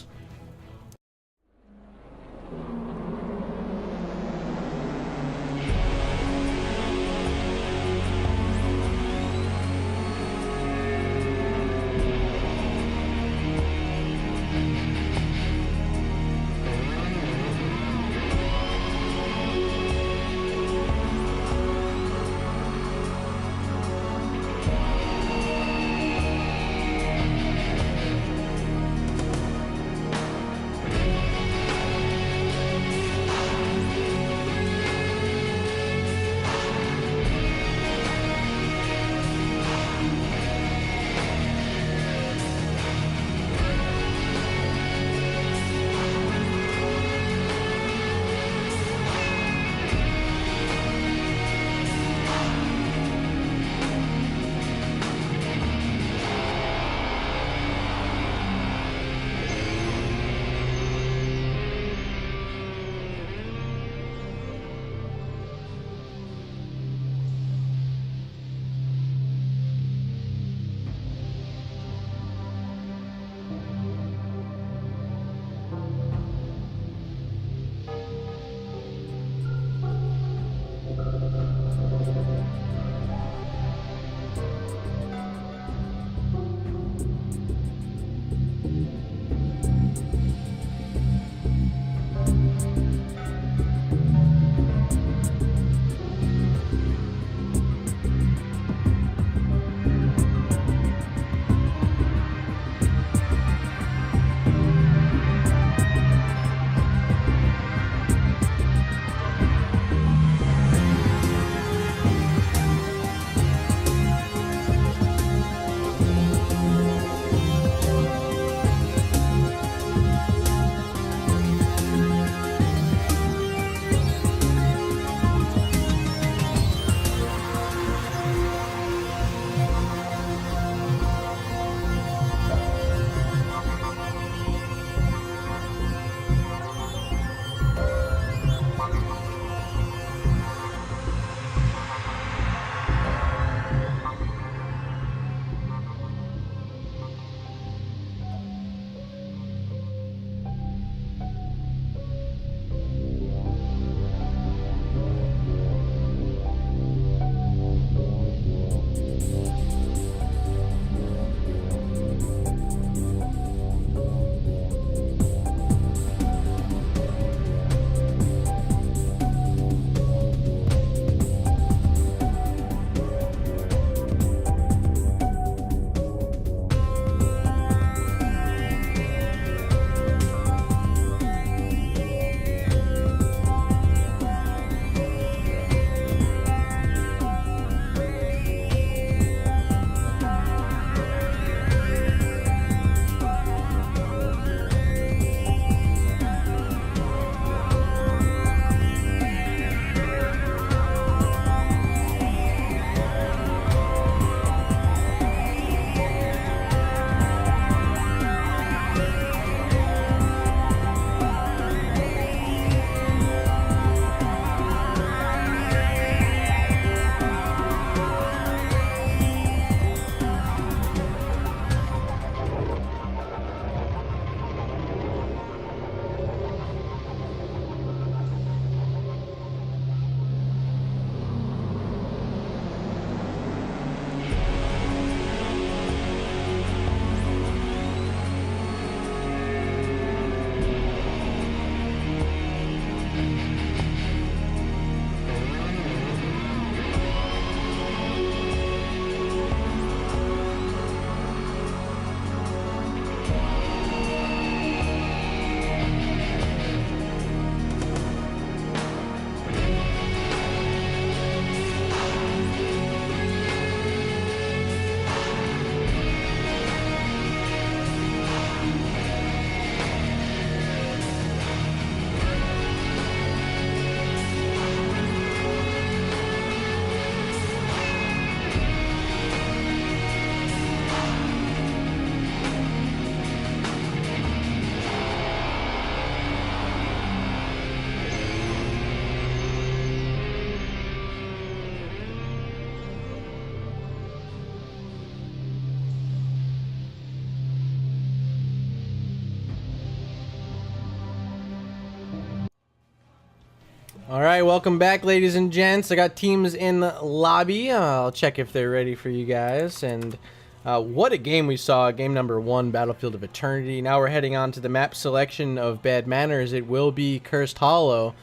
All right, welcome back, ladies and gents. I got teams in the lobby. I'll check if they're ready for you guys. And what a game we saw. Game number 1, Battlefield of Eternity. Now we're heading on to the map selection of Bad Manners. It will be Cursed Hollow.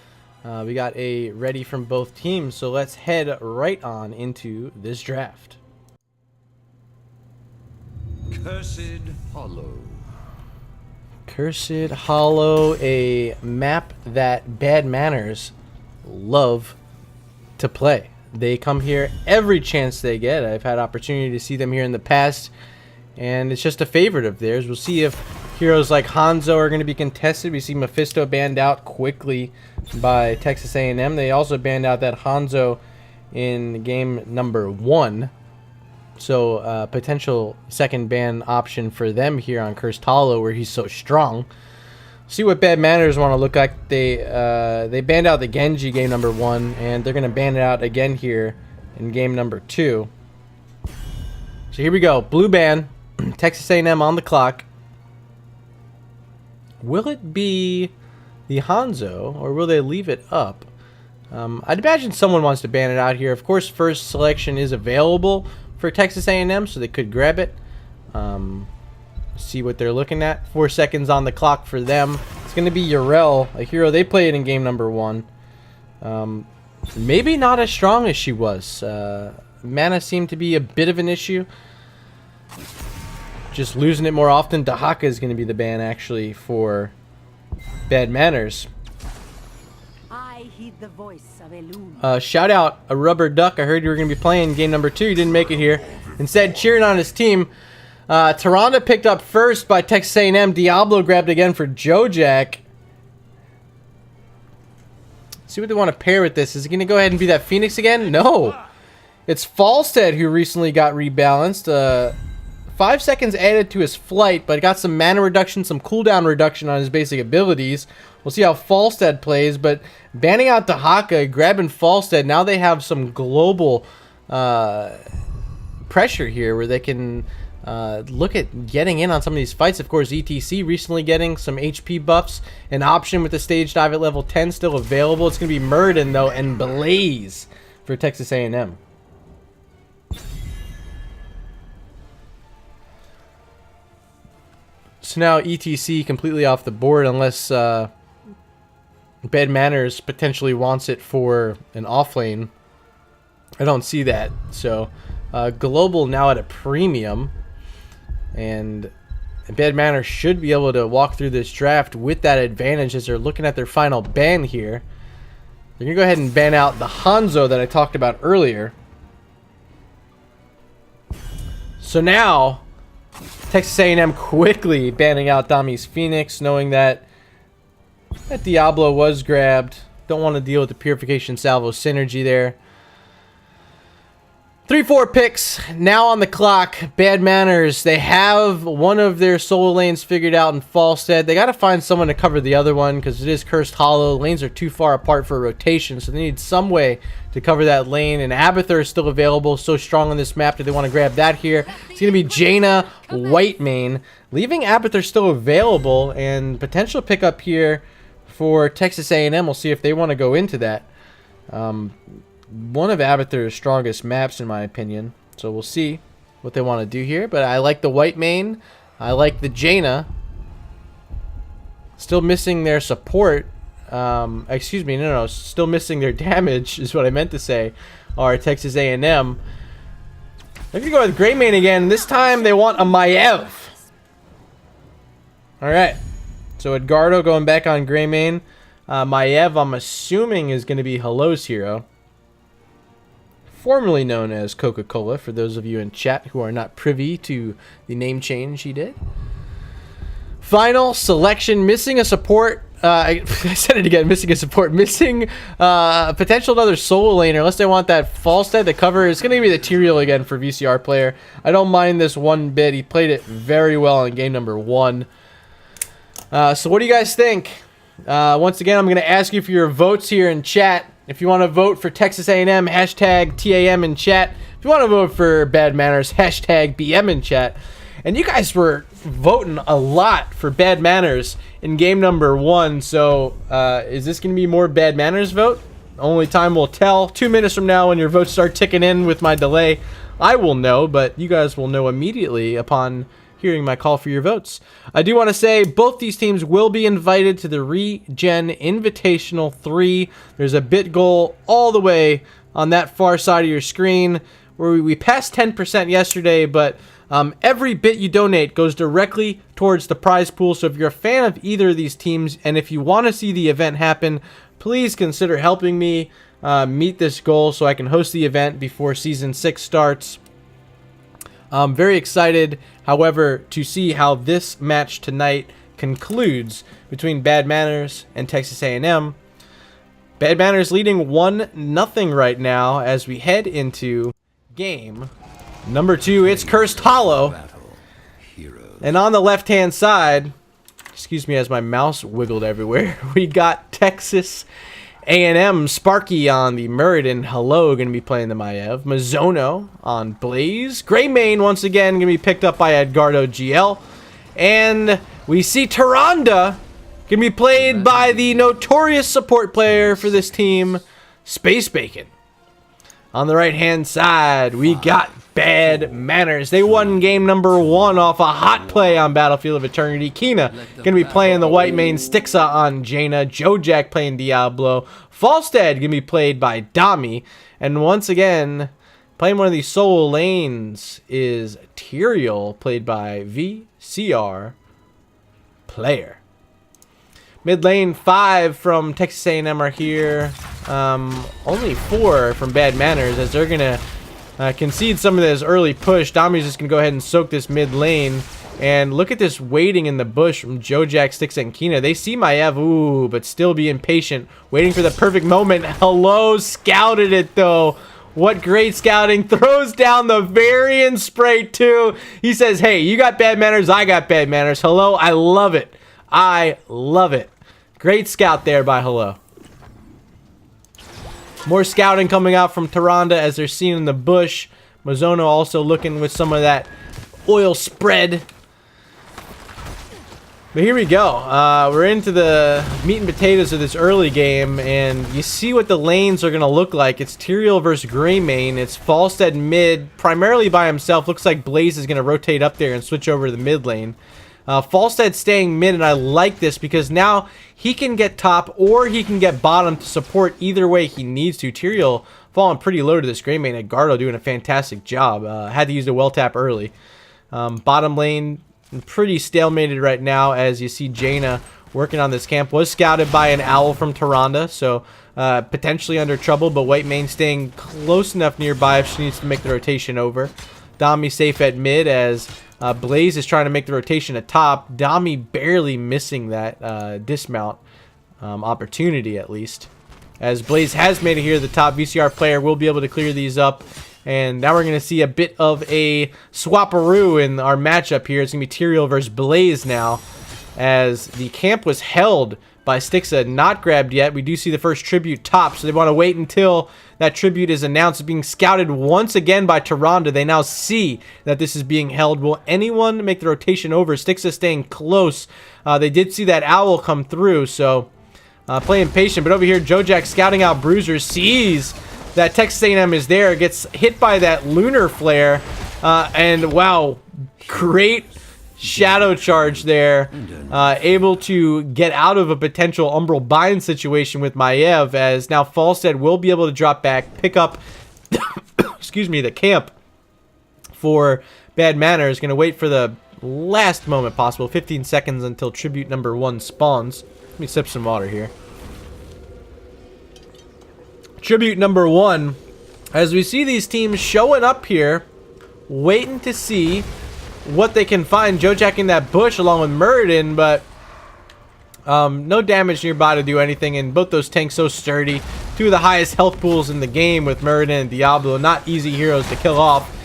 We got a ready from both teams, so let's head right on into this draft. Cursed Hollow. Cursed Hollow, a map that Bad Manners love to play. They come here every chance they get. I've had opportunity to see them here in the past, and it's just a favorite of theirs. We'll see if heroes like Hanzo are going to be contested. We see Mephisto banned out quickly by Texas A&M. They also banned out that Hanzo in game number 1. So potential second ban option for them here on Cursed Hollow, where he's so strong. See what Bad Manners want to look like. They banned out the Genji game number 1, and they're going to ban it out again here in game number 2. So here we go. Blue ban. Texas A&M on the clock. Will it be the Hanzo, or will they leave it up? I'd imagine someone wants to ban it out here. Of course, first selection is available for Texas A&M, so they could grab it. See what they're looking at. 4 seconds on the clock for them. It's going to be Yrel, a hero they played in game number 1. Maybe not as strong as she was. Mana seemed to be a bit of an issue. Just losing it more often. Dahaka is going to be the ban, actually, for Bad Manners. I heed the voice of Elune. Shout out a Rubber Duck. I heard you were going to be playing game number 2. You didn't make it here. Instead, cheering on his team. Tyrande picked up first by Texas A&M. Diablo grabbed again for Jojak. See what they want to pair with this. Is he going to go ahead and be that Phoenix again? No. It's Falstead who recently got rebalanced. 5 seconds added to his flight, but got some mana reduction, some cooldown reduction on his basic abilities. We'll see how Falstead plays, but banning out Dahaka, grabbing Falstead, now they have some global pressure here where they can look at getting in on some of these fights. Of course, ETC recently getting some HP buffs. An option with the stage dive at level 10 still available. It's going to be Murden, though, and Blaze for Texas A&M. So now ETC completely off the board unless Bad Manners potentially wants it for an offlane. I don't see that. So Global now at a premium. And Bad Manners should be able to walk through this draft with that advantage as they're looking at their final ban here. They're going to go ahead and ban out the Hanzo that I talked about earlier. So now Texas A&M quickly banning out Dami's Phoenix, knowing that Diablo was grabbed. Don't want to deal with the Purification Salvo synergy there. 3-4 picks now on the clock. Bad Manners, they have one of their solo lanes figured out in Falstead. They got to find someone to cover the other one because it is Cursed Hollow. Lanes are too far apart for a rotation, so they need some way to cover that lane. And Abathur is still available, so strong on this map. Do they want to grab that here? It's going to be Jaina Whitemane, leaving Abathur still available, and potential pickup here for Texas A&M. We'll see if they want to go into that. One of Abathur's strongest maps, in my opinion. So we'll see what they want to do here. But I like the Whitemane. I like the Jaina. Still missing their support. Excuse me, no. Still missing their damage is what I meant to say. Are Texas A&M. They're going to go with Greymane again. This time they want a Maiev. Alright. So Edgardo going back on Greymane. Maiev, I'm assuming, is going to be Hello's hero. Formerly known as Coca-Cola, for those of you in chat who are not privy to the name change he did. Final selection, missing a support. I said it again, missing a support. Missing potential another solo laner, unless they want that Falstead to cover. It's going to be the Tyrael again for VCR player. I don't mind this one bit. He played it very well in game number 1. So what do you guys think? Once again, I'm going to ask you for your votes here in chat. If you want to vote for Texas A&M, hashtag TAM in chat. If you want to vote for Bad Manners, hashtag BM in chat. And you guys were voting a lot for Bad Manners in game number 1. So is this going to be more Bad Manners vote Only time will tell. 2 minutes from now when your votes start ticking in with my delay, I will know, but you guys will know immediately upon hearing my call for your votes. I do want to say both these teams will be invited to the Regen Invitational 3. There's a bit goal all the way on that far side of your screen where we passed 10% yesterday, but every bit you donate goes directly towards the prize pool. So if you're a fan of either of these teams and if you want to see the event happen, please consider helping me meet this goal so I can host the event before Season 6 starts. I'm very excited, however, to see how this match tonight concludes between Bad Manners and Texas A&M. Bad Manners leading 1-0 right now as we head into game number 2. It's Cursed Hollow. And on the left-hand side, excuse me as my mouse wiggled everywhere, we got Texas A&M Sparky on the Muradin. Hello, going to be playing the Maiev. Mizono on Blaze. Greymane once again going to be picked up by Edgardo GL. And we see Tyrande going to be played by the notorious support player for this team, Space Bacon. On the right-hand side, we got Bad Manners. They won game number 1 off a hot play on Battlefield of Eternity. Kina going to be playing the Whitemane. Stixa on Jaina. Jojack playing Diablo. Falstead going to be played by Dami. And once again, playing one of these solo lanes is Tyrael, played by VCR Player. Mid lane 5 from Texas A&M are here. Only 4 from Bad Manners as they're going to concede some of this early push. Dami's just going to go ahead and soak this mid lane. And look at this waiting in the bush from Jojack, Stixa, and Kina. They see Maiev, ooh, but still being patient, waiting for the perfect moment. Hello, scouted it though. What great scouting. Throws down the Varian spray too. He says, hey, you got Bad Manners, I got Bad Manners. Hello, I love it. I love it. Great scout there by Hello. More scouting coming out from Tyrande as they're seen in the bush. Mizono also looking with some of that oil spread. But here we go. We're into the meat and potatoes of this early game, and you see what the lanes are going to look like. It's Tyrael versus Greymane. It's Falstead mid, primarily by himself. Looks like Blaze is going to rotate up there and switch over to the mid lane. Falstead staying mid, and I like this because now he can get top or he can get bottom to support either way he needs to. Tyrael falling pretty low to this Greymane. Edgardo doing a fantastic job. Had to use the well tap early. Bottom lane pretty stalemated right now as you see Jaina working on this camp. Was scouted by an owl from Tyrande, so potentially under trouble, but Whitemane staying close enough nearby if she needs to make the rotation over. Dami safe at mid as Blaze is trying to make the rotation at top. Dami barely missing that dismount opportunity at least. As Blaze has made it here, the top VCR player will be able to clear these up. And now we're going to see a bit of a swapperoo in our matchup here. It's going to be Tyrael versus Blaze now, as the camp was held by Stixa, not grabbed yet. We do see the first tribute top, so they want to wait until that tribute is announced. It's being scouted once again by Tyrande. They now see that this is being held. Will anyone make the rotation over? Stixa staying close. They did see that owl come through, so playing patient. But over here, Jojack scouting out Bruiser, sees that Texas A&M is there, gets hit by that lunar flare, and wow, great shadow charge there, able to get out of a potential umbral bind situation with Maiev, as now Falstead will be able to drop back, pick up excuse me, the camp for Bad Manners. Going to wait for the last moment possible, 15 seconds until tribute number 1 spawns. Let me sip some water here. Tribute number 1, as we see these teams showing up here, waiting to see what they can find. Jojack in that bush along with Muradin, but no damage nearby to do anything, and both those tanks so sturdy. 2 of the highest health pools in the game with Muradin and Diablo. Not easy heroes to kill off.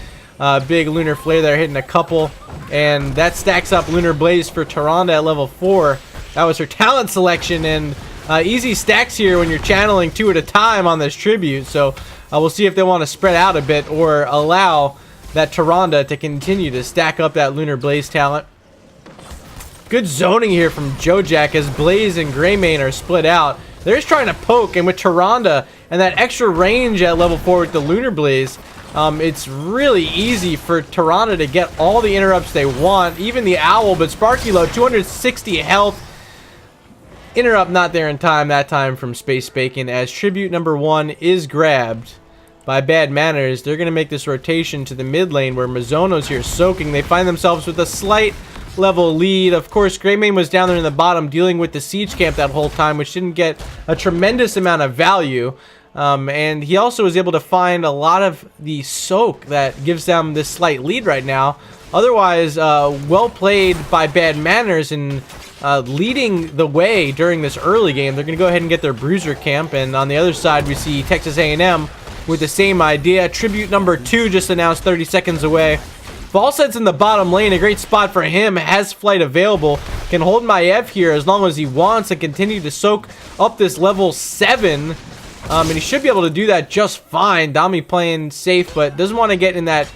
Big Lunar Flare there hitting a couple, and that stacks up Lunar Blaze for Tyrande at level 4. That was her talent selection, and easy stacks here when you're channeling 2 at a time on this tribute. So we'll see if they want to spread out a bit or allow that Tyrande to continue to stack up that Lunar Blaze talent. Good zoning here from Jojack as Blaze and Greymane are split out. They're just trying to poke, and with Tyrande and that extra range at level 4 with the Lunar Blaze, it's really easy for Tyrande to get all the interrupts they want, even the Owl, but Sparky-Lo, 260 health. Interrupt not there in time, that time from Space Bacon, as tribute number 1 is grabbed by Bad Manners. They're going to make this rotation to the mid lane where Mizono's here soaking. They find themselves with a slight level lead. Of course, Greymane was down there in the bottom dealing with the siege camp that whole time, which didn't get a tremendous amount of value. And he also was able to find a lot of the soak that gives them this slight lead right now. Otherwise, well played by Bad Manners in leading the way during this early game. They're going to go ahead and get their Bruiser camp, and on the other side we see Texas A&M with the same idea. Tribute number 2 just announced 30 seconds away. Falsehead's in the bottom lane, a great spot for him, has flight available, can hold Maiev here as long as he wants and continue to soak up this level 7, and he should be able to do that just fine. Dami playing safe, but doesn't want to get in that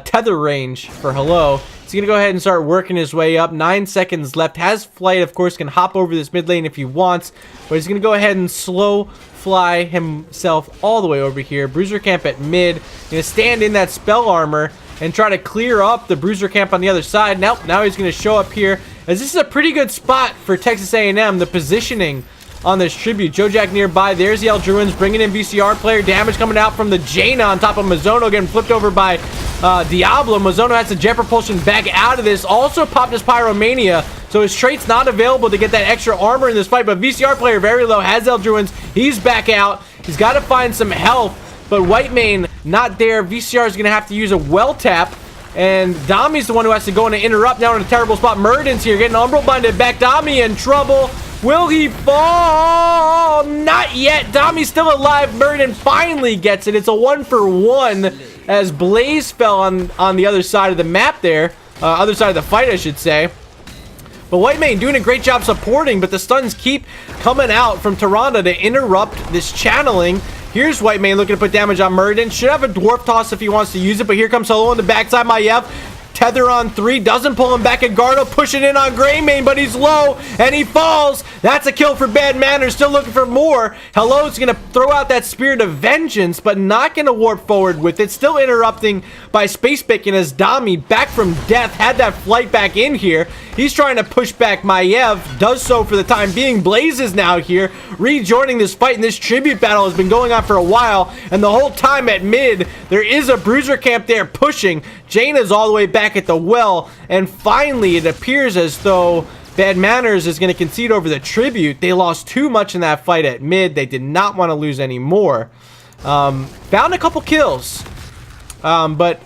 tether range for Hello. He's going to go ahead and start working his way up. 9 seconds left. Has flight, of course, can hop over this mid lane if he wants, but he's going to go ahead and slow fly himself all the way over here. Bruiser camp at mid. Going to stand in that spell armor and try to clear up the Bruiser camp on the other side. Nope, now he's going to show up here, as this is a pretty good spot for Texas A&M. The positioning on this tribute. Jojack nearby. There's the Eldruins bringing in VCR player. Damage coming out from the Jaina on top of Mizono, getting flipped over by Diablo. Mizono has the jet propulsion back out of this. Also popped his Pyromania, so his trait's not available to get that extra armor in this fight, but VCR player very low, has Eldruins. He's back out. He's got to find some health, but Whitemane not there. VCR is going to have to use a well tap, and Dami's the one who has to go in and interrupt. Now in a terrible spot. Muradin's here getting Umbral Binded back. Dami in trouble. Will he fall? Not yet. Dami's still alive. Muradin finally gets it. It's a 1-for-1 as Blaze fell on the other side of the map there. Other side of the fight, I should say. But Whitemane doing a great job supporting, but the stuns keep coming out from Tyrande to interrupt this channeling. Here's Whitemane looking to put damage on Muradin. Should have a Dwarf Toss if he wants to use it, but here comes Hello on the backside. Maiev, tether on 3, doesn't pull him back. Edgardo pushing in on Greymane, but he's low, and he falls. That's a kill for Bad Manners, still looking for more. Hello's going to throw out that Spirit of Vengeance, but not going to warp forward with it. Still interrupting by Space Bacon as Dami, back from death, had that flight back in here. He's trying to push back Maiev, does so for the time being. Blaze is now here, rejoining this fight, and this tribute battle has been going on for a while, and the whole time at mid, there is a Bruiser camp there pushing. Jaina's all the way back at the well, and finally it appears as though Bad Manners is going to concede over the tribute. They lost too much in that fight at mid. They did not want to lose any more. Found a couple kills, but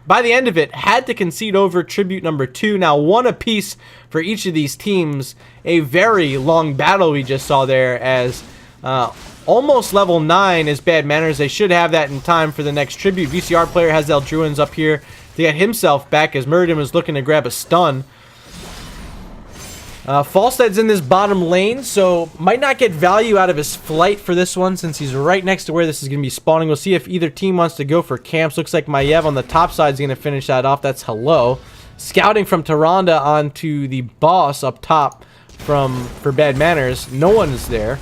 by the end of it, had to concede over tribute number 2. Now, 1 apiece for each of these teams. A very long battle we just saw there, as almost level 9 is Bad Manners. They should have that in time for the next tribute. VCR player has Eldruins up here to get himself back, as Muradin was looking to grab a stun. Falstead's in this bottom lane, so might not get value out of his flight for this one, since he's right next to where this is going to be spawning. We'll see if either team wants to go for camps. Looks like Maiev on the top side is going to finish that off. That's Hello. Scouting from Tyrande onto the boss up top for Bad Manners. No one is there.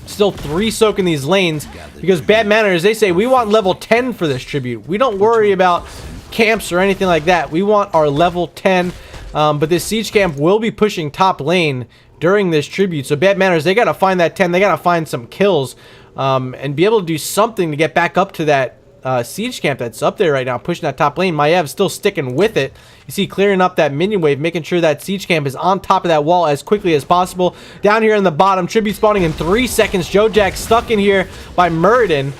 Still 3 soak in these lanes, because Bad Manners, they say, we want level 10 for this tribute. We don't worry about camps or anything like that. We want our level 10. But this siege camp will be pushing top lane during this tribute. So Bad Manners, they got to find that 10. They got to find some kills and be able to do something to get back up to that siege camp that's up there right now, pushing that top lane. Maiev still sticking with it. You see clearing up that minion wave, making sure that siege camp is on top of that wall as quickly as possible. Down here in the bottom, tribute spawning in 3 seconds. Jojack stuck in here by Muradin.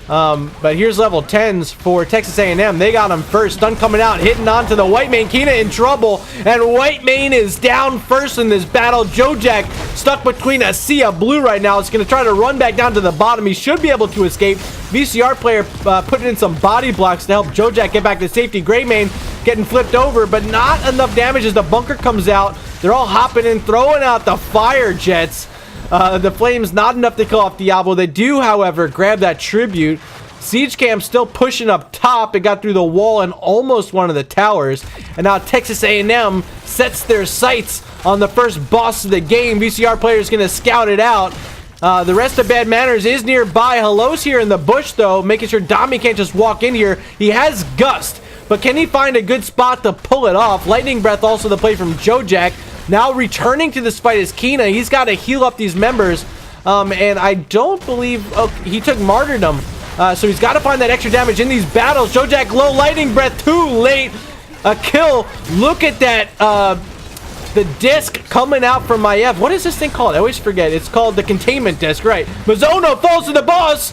But here's level 10s for Texas A&M. They got him first. Stun coming out, hitting onto the Whitemane. Kina in trouble, and Whitemane is down first in this battle. Jojack stuck between a sea of blue right now. It's going to try to run back down to the bottom. He should be able to escape. VCR player putting in some body blocks to help Jojack get back to safety. Greymane getting flipped over, but not enough damage as the bunker comes out. They're all hopping in, throwing out the fire jets. The flames not enough to kill off Diablo. They do, however, grab that tribute. Siege camp still pushing up top. It got through the wall and almost one of the towers. And now Texas A&M sets their sights on the first boss of the game. VCR player is going to scout it out. The rest of Bad Manners is nearby. Hello's here in the bush, though, making sure Dami can't just walk in here. He has Gust, but can he find a good spot to pull it off? Lightning Breath, also the play from Jojak. Now returning to this fight is Kina. He's got to heal up these members. And I don't believe... Oh, he took Martyrdom. So he's got to find that extra damage in these battles. Jojak low, Lightning Breath too late. A kill. Look at that... the disc coming out from Maiev. What is this thing called? I always forget. It's called the containment disc, right? Mizuno falls to the boss.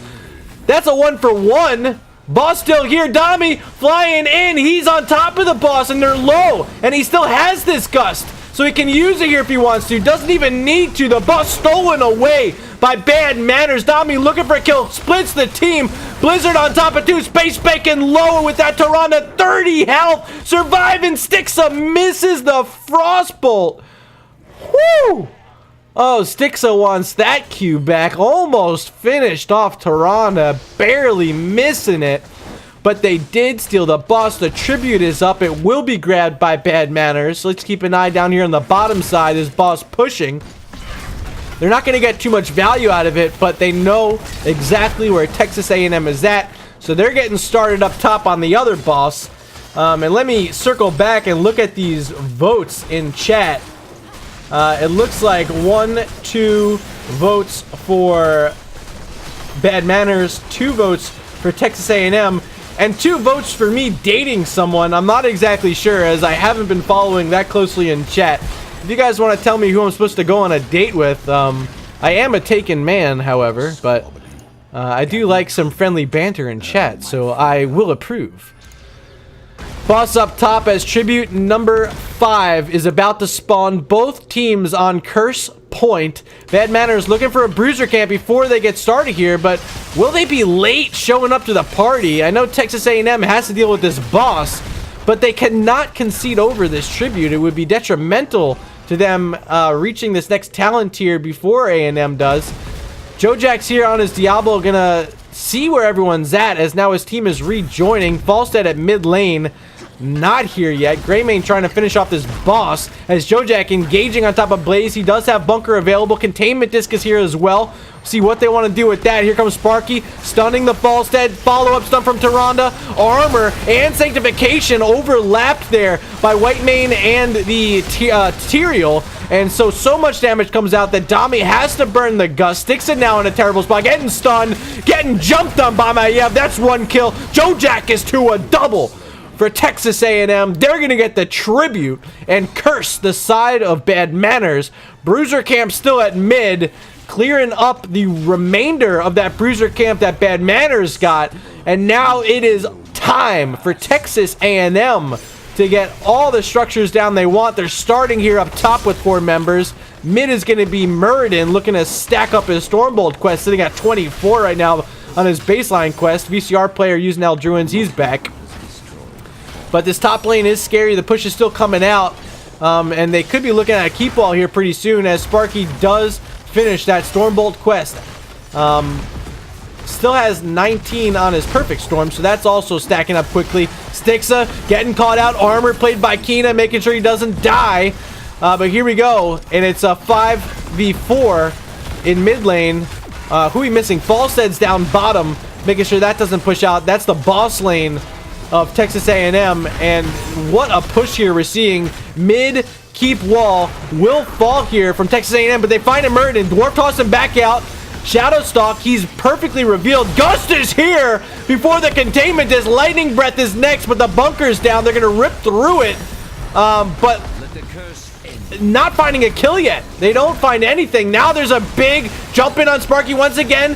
That's a 1-for-1. Boss still here. Dami flying in. He's on top of the boss and they're low. And he still has this Gust. So he can use it here if he wants to. Doesn't even need to. The boss stolen away by Bad Manners. Dami looking for a kill. Splits the team. Blizzard on top of 2. Space Bacon lower with that Tyrande. 30 health. Surviving. Stixa misses the Frostbolt. Woo! Oh, Stixa wants that Q back. Almost finished off Tyrande. Barely missing it. But they did steal the boss. The tribute is up. It will be grabbed by Bad Manners. Let's keep an eye down here on the bottom side as boss pushing. They're not going to get too much value out of it, but they know exactly where Texas A&M is at. So they're getting started up top on the other boss. And let me circle back and look at these votes in chat. It looks like 1, 2 votes for Bad Manners, 2 votes for Texas A&M, and 2 votes for me dating someone. I'm not exactly sure, as I haven't been following that closely in chat. If you guys want to tell me who I'm supposed to go on a date with, I am a taken man, however, but I do like some friendly banter in chat, so I will approve. Boss up top as tribute number 5 is about to spawn both teams on Curse Point. Bad Manners looking for a bruiser camp before they get started here, but will they be late showing up to the party? I know Texas A&M has to deal with this boss, but they cannot concede over this tribute. It would be detrimental to them reaching this next talent tier before A&M does. Jojak's here on his Diablo, gonna see where everyone's at as now his team is rejoining. Falstead at mid lane. Not here yet. Greymane trying to finish off this boss as Jojak engaging on top of Blaze. He does have bunker available. Containment disc is here as well. See what they want to do with that. Here comes Sparky stunning the Falstead. Follow-up stun from Tyrande. Armor and Sanctification overlapped there by Whitemane and the Tyrael. And so much damage comes out that Dami has to burn the Gust. Sticks it now in a terrible spot. Getting stunned. Getting jumped on by Maiev. That's 1 kill. Jojak is to a double. For Texas A&M, they're going to get the tribute and curse the side of Bad Manners. Bruiser camp still at mid, clearing up the remainder of that bruiser camp that Bad Manners got. And now it is time for Texas A&M to get all the structures down they want. They're starting here up top with 4 members. Mid is going to be Muradin looking to stack up his Stormbolt quest, sitting at 24 right now on his baseline quest. VCR player using Eldruins, he's back. But this top lane is scary. The push is still coming out. And they could be looking at a keep wall here pretty soon as Sparky does finish that Stormbolt quest. Still has 19 on his Perfect Storm, so that's also stacking up quickly. Stixa getting caught out. Armor played by Kina, making sure he doesn't die. But here we go. And it's a 5v4 in mid lane. Who are we missing? Falstead's down bottom, making sure that doesn't push out. That's the boss lane of Texas A&M, and what a push here we're seeing. Mid keep wall will fall here from Texas A&M, but they find a Muradin. Dwarf toss him back out. Shadowstalk, he's perfectly revealed. Gust is here before the containment is. Lightning Breath is next, but the bunker's down. They're gonna rip through it, but not finding a kill yet. They don't find anything. Now there's a big jump in on Sparky once again.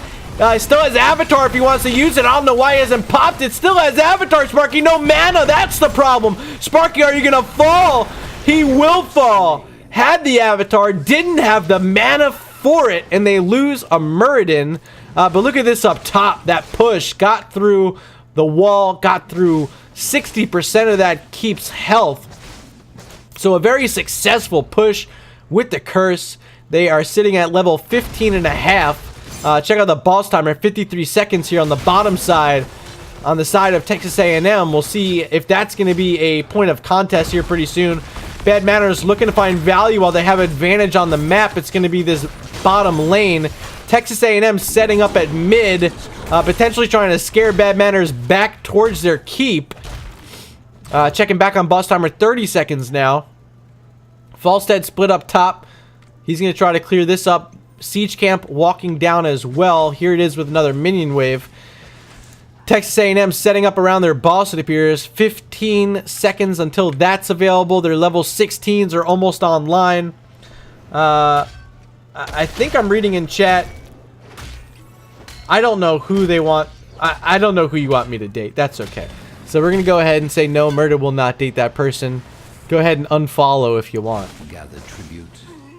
Still has Avatar if he wants to use it. I don't know why he hasn't popped it. Still has Avatar, Sparky. No mana. That's the problem. Sparky, are you going to fall? He will fall. Had the Avatar. Didn't have the mana for it. And they lose a Muradin. But look at this up top. That push got through the wall. Got through 60% of that keeps health. So a very successful push with the curse. They are sitting at level 15 and a half. Check out the boss timer, 53 seconds here on the bottom side. On the side of Texas A&M, we'll see if that's going to be a point of contest here pretty soon. Bad Manners looking to find value while they have advantage on the map. It's going to be this bottom lane. Texas A&M setting up at mid, potentially trying to scare Bad Manners back towards their keep. Checking back on boss timer, 30 seconds now. Falstead split up top. He's going to try to clear this up. Siege Camp walking down as well. Here it is with another minion wave. Texas A&M setting up around their boss, it appears. 15 seconds until that's available. Their level 16s are almost online. I think I'm reading in chat. I don't know who they want. I don't know who you want me to date. That's okay. So we're going to go ahead and say no, Murder will not date that person. Go ahead and unfollow if you want. Gather tribute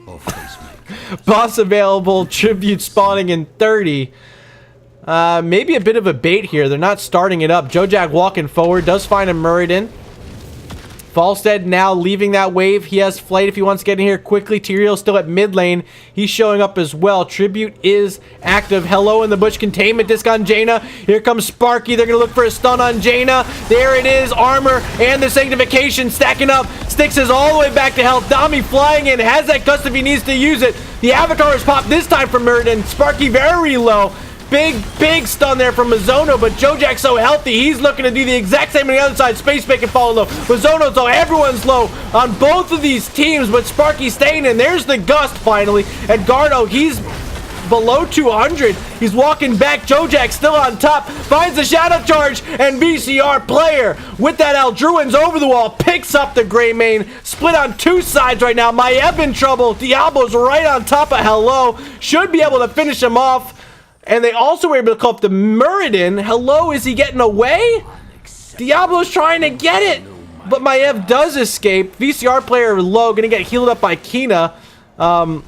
or face make. Boss available, tribute spawning in 30. Maybe a bit of a bait here. They're not starting it up. Jojak walking forward, does find a Muradin. Falstead now leaving that wave. He has flight if he wants to get in here quickly. Tyrael still at mid lane. He's showing up as well. Tribute is active. Hello in the bush. Containment disc on Jaina. Here comes Sparky. They're going to look for a stun on Jaina. There it is. Armor and the Sanctification stacking up. Styx is all the way back to health. Dami flying in. Has that gust if he needs to use it. The Avatar is popped this time from Muradin. Sparky very low. Big stun there from Mizono, but Jojak's so healthy, he's looking to do the exact same on the other side. Space Bake can follow low. Mizono's low, everyone's low on both of these teams, but Sparky's staying in. There's the gust finally. Edgardo, he's below 200. He's walking back. Jojak still on top. Finds the Shadow Charge, and VCR player with that Aldruin's over the wall. Picks up the Grey Mane. Split on two sides right now. Maiev in trouble. Diablo's right on top of Hello. Should be able to finish him off. And they also were able to call up the Muradin. Hello, is he getting away? Diablo's trying to get it. But Maiev does escape. VCR player low, gonna get healed up by Kina. But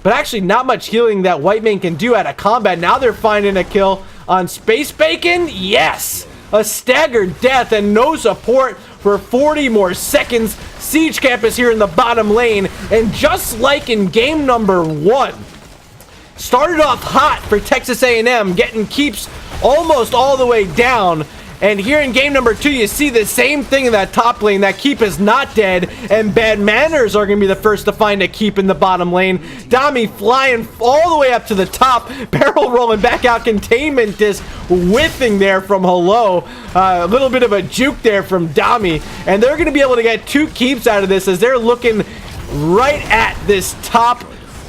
actually not much healing that Whitemane can do out of combat. Now they're finding a kill on Space Bacon. Yes! A staggered death and no support for 40 more seconds. Siege Camp is here in the bottom lane. And just like in game number 1, started off hot for Texas A&M, getting keeps almost all the way down. And here in game number 2, you see the same thing in that top lane. That keep is not dead, and Bad Manners are going to be the first to find a keep in the bottom lane. Dami flying all the way up to the top, barrel rolling back out, containment disc whiffing there from Hello. A little bit of a juke there from Dami, and they're going to be able to get 2 keeps out of this as they're looking right at this top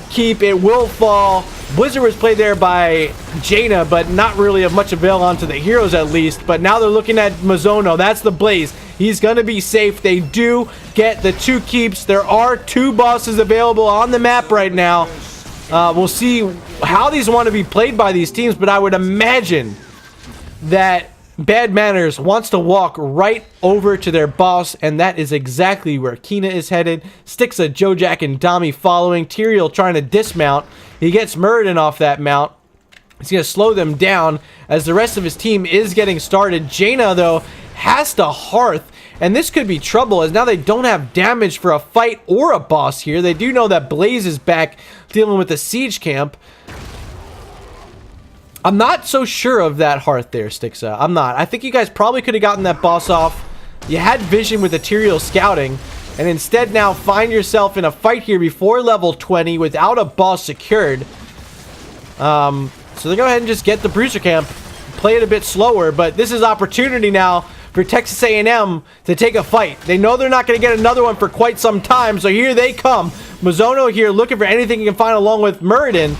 keep. It will fall. Blizzard was played there by Jaina, but not really of much avail onto the heroes at least. But now they're looking at Mizono. That's the Blaze. He's going to be safe. They do get the 2 keeps. There are 2 bosses available on the map right now. We'll see how these want to be played by these teams, but I would imagine that Bad Manners wants to walk right over to their boss, and that is exactly where Kina is headed. Stixa, Jojak, and Dami following. Tyrael trying to dismount. He gets Muradin off that mount. He's going to slow them down as the rest of his team is getting started. Jaina, though, has to Hearth, and this could be trouble as now they don't have damage for a fight or a boss here. They do know that Blaze is back dealing with the Siege Camp. I'm not so sure of that Hearth there, Stixa. I'm not. I think you guys probably could have gotten that boss off. You had vision with the Tyrael scouting, and instead now find yourself in a fight here before level 20 without a boss secured. So they go ahead and just get the Bruiser Camp, play it a bit slower, but this is opportunity now for Texas A&M to take a fight. They know they're not going to get another one for quite some time, so here they come. Mizono here looking for anything he can find along with Muradin.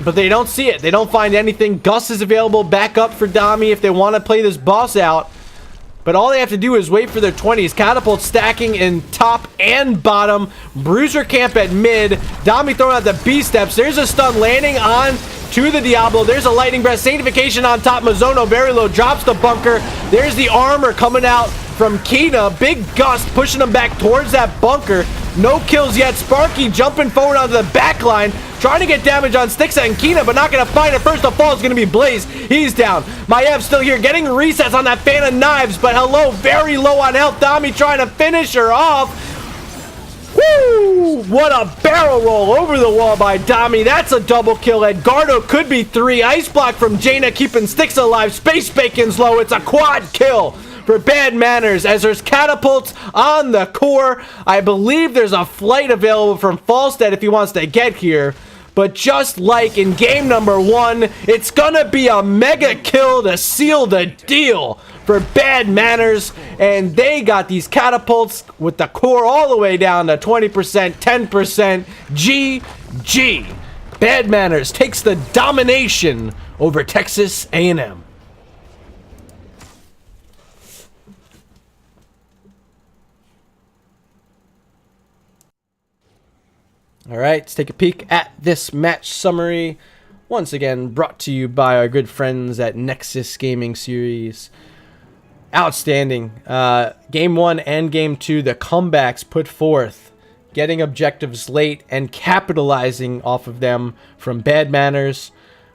But they don't see it. They don't find anything. Gus is available back up for Dami if they want to play this boss out. But all they have to do is wait for their 20s. Catapult stacking in top and bottom. Bruiser Camp at mid. Dami throwing out the B-steps. There's a stun landing on to the Diablo. There's a lightning breath. Sanctification on top. Mizono very low. Drops the bunker. There's the armor coming out from Kina. Big gust pushing them back towards that bunker. No kills yet. Sparky jumping forward onto the back line, trying to get damage on Stixa and Kina, but not going to find it. First to fall is going to be Blaze. He's down. Maiev still here, getting resets on that Fan of Knives, but Hello very low on health. Dami trying to finish her off. Woo! What a barrel roll over the wall by Dami. That's a double kill. Edgardo could be 3. Ice block from Jaina keeping Stixa alive. Space Bacon's low. It's a quad kill for Bad Manners as there's catapults on the core. I believe there's a flight available from Falstead if he wants to get here. But just like in game number 1, it's gonna be a mega kill to seal the deal for Bad Manners. And they got these catapults with the core all the way down to 20%, 10%. GG. Bad Manners takes the domination over Texas A&M. All right, let's take a peek at this match summary. Once again, brought to you by our good friends at Nexus Gaming Series. Outstanding. Game 1 and Game 2, the comebacks put forth, getting objectives late and capitalizing off of them from Bad Manners.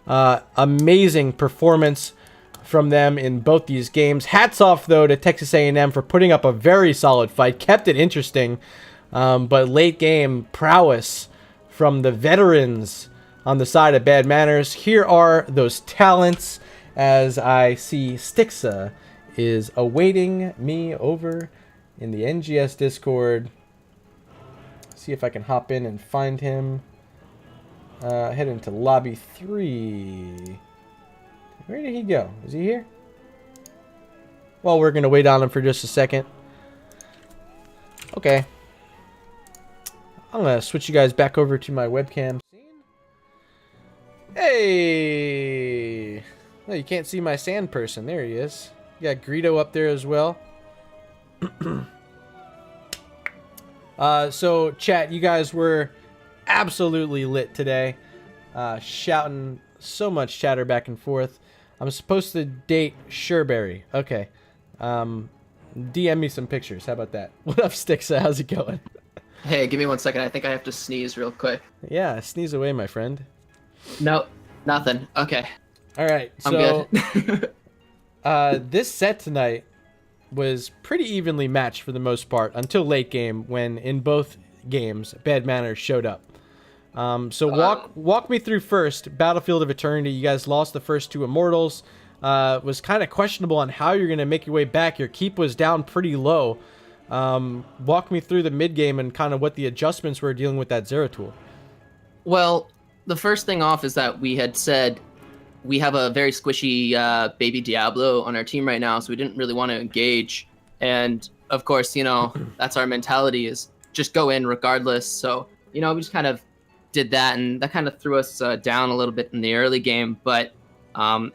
Amazing performance from them in both these games. Hats off, though, to Texas A&M for putting up a very solid fight, kept it interesting. But late game prowess from the veterans on the side of Bad Manners. Here are those talents, as I see Stixa is awaiting me over in the NGS Discord. See if I can hop in and find him. Head into lobby 3. Where did he go? Is he here? Well, we're going to wait on him for just a second. Okay. I'm going to switch you guys back over to my webcam. Hey! Well, you can't see my sand person. There he is. You got Greedo up there as well. So, chat, you guys were absolutely lit today. Shouting so much chatter back and forth. I'm supposed to date Sherberry. Okay. DM me some pictures. How about that? What up, Stixa? How's it going? Hey, give me 1 second. I think I have to sneeze real quick. Yeah, sneeze away, my friend. No, nothing. Okay. All right. I'm good. This set tonight was pretty evenly matched for the most part until late game, when in both games Bad Manners showed up. So walk me through first. Battlefield of Eternity. You guys lost the first 2 Immortals. Was kind of questionable on how you're going to make your way back. Your keep was down pretty low. Walk me through the mid game and kind of what the adjustments were dealing with that Zeratul. Well, the first thing off is that we had said we have a very squishy baby Diablo on our team right now, so we didn't really want to engage. And of course, you know, that's our mentality, is just go in regardless. So, you know, we just kind of did that, and that kind of threw us down a little bit in the early game. But the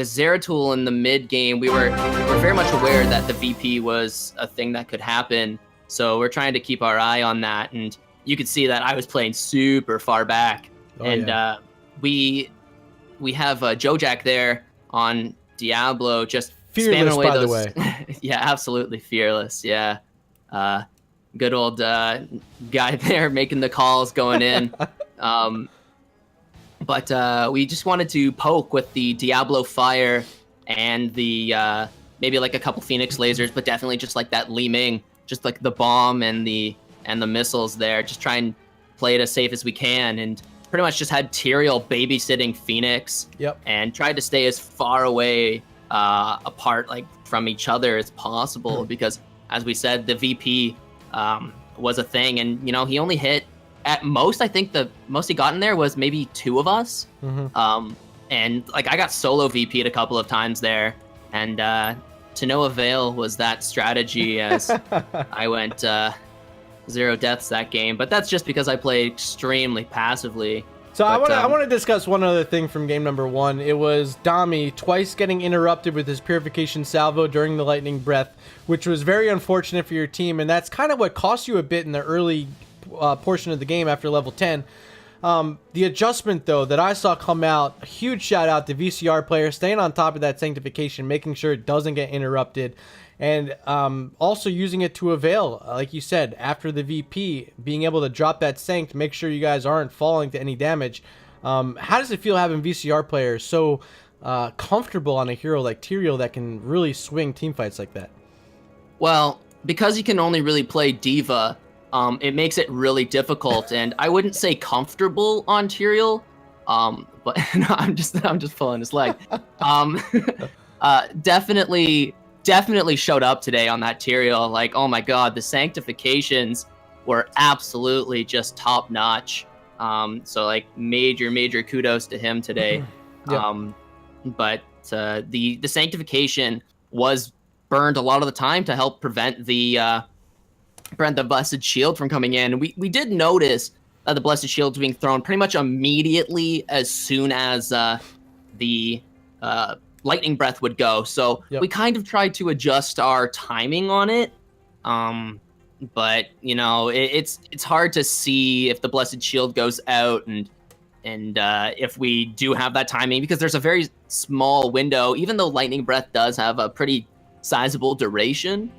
Zeratul in the mid game, we were very much aware that the VP was a thing that could happen. So we're trying to keep our eye on that. And you could see that I was playing super far back. We have Jojack there on Diablo, just fearless, spamming away by those. The way. Yeah, absolutely fearless. Yeah, good old guy there making the calls, going in. But we just wanted to poke with the Diablo Fire and the maybe like a couple Phoenix lasers, but definitely just like that Li Ming, just like the bomb and the missiles there. Just try and play it as safe as we can, and pretty much just had Tyrael babysitting Phoenix. Yep. And tried to stay as far away apart, like from each other as possible, because as we said, the VP was a thing, and you know, he only hit. At most, I think the most he got in there was maybe 2 of us. And like I got solo VP'd a couple of times there, and to no avail was that strategy, as I went 0 deaths that game. But that's just because I played extremely passively. So but, I want to discuss one other thing from game number 1. It was Dami twice getting interrupted with his Purification Salvo during the Lightning Breath, which was very unfortunate for your team, and that's kind of what cost you a bit in the early portion of the game after level 10. The adjustment, though, that I saw come out, a huge shout out to VCR players staying on top of that sanctification, making sure it doesn't get interrupted, and also using it to avail, like you said, after the VP, being able to drop that sanct, make sure you guys aren't falling to any damage. How does it feel having VCR players so comfortable on a hero like Tyrael that can really swing teamfights like that? Well, because you can only really play D.Va, it makes it really difficult, and I wouldn't say comfortable on Tyrael, but no, I'm just pulling his leg. Definitely showed up today on that Tyrael. Like, oh my god, the sanctifications were absolutely just top notch. So like major kudos to him today. Yep. But the sanctification was burned a lot of the time to help prevent the blessed shield from coming in. We did notice the blessed shield being thrown pretty much immediately as soon as the lightning breath would go. So Yep. we kind of tried to adjust our timing on it. But you know, it's hard to see if the blessed shield goes out and if we do have that timing, because there's a very small window, even though lightning breath does have a pretty sizable duration.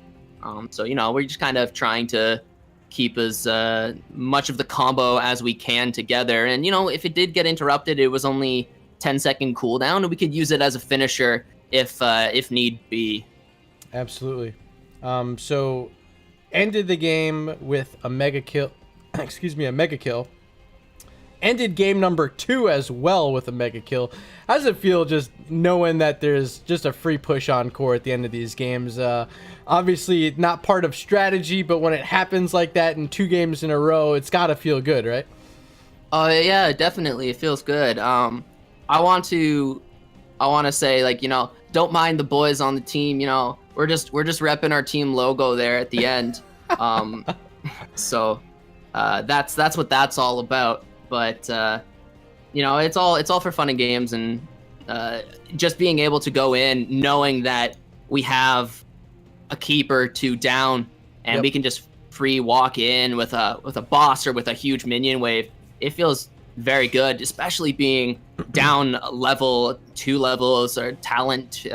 So you know, we're just kind of trying to keep as much of the combo as we can together. And you know, if it did get interrupted, it was only 10-second cooldown, and we could use it as a finisher if need be. Absolutely. So ended the game with a mega kill. Excuse me, a mega kill. Ended game number 2 as well with a mega kill. How does it feel just knowing that there's just a free push on core at the end of these games? Obviously not part of strategy, but when it happens like that in 2 games in a row, it's got to feel good, right? Oh yeah, definitely, it feels good. I want to say, like, you know, don't mind the boys on the team. You know, we're just repping our team logo there at the end. So that's what that's all about. But you know, it's all for fun and games, and just being able to go in knowing that we have a keeper to down, and Yep. we can just free walk in with a boss or with a huge minion wave. It feels very good, especially being down level 2 levels or talent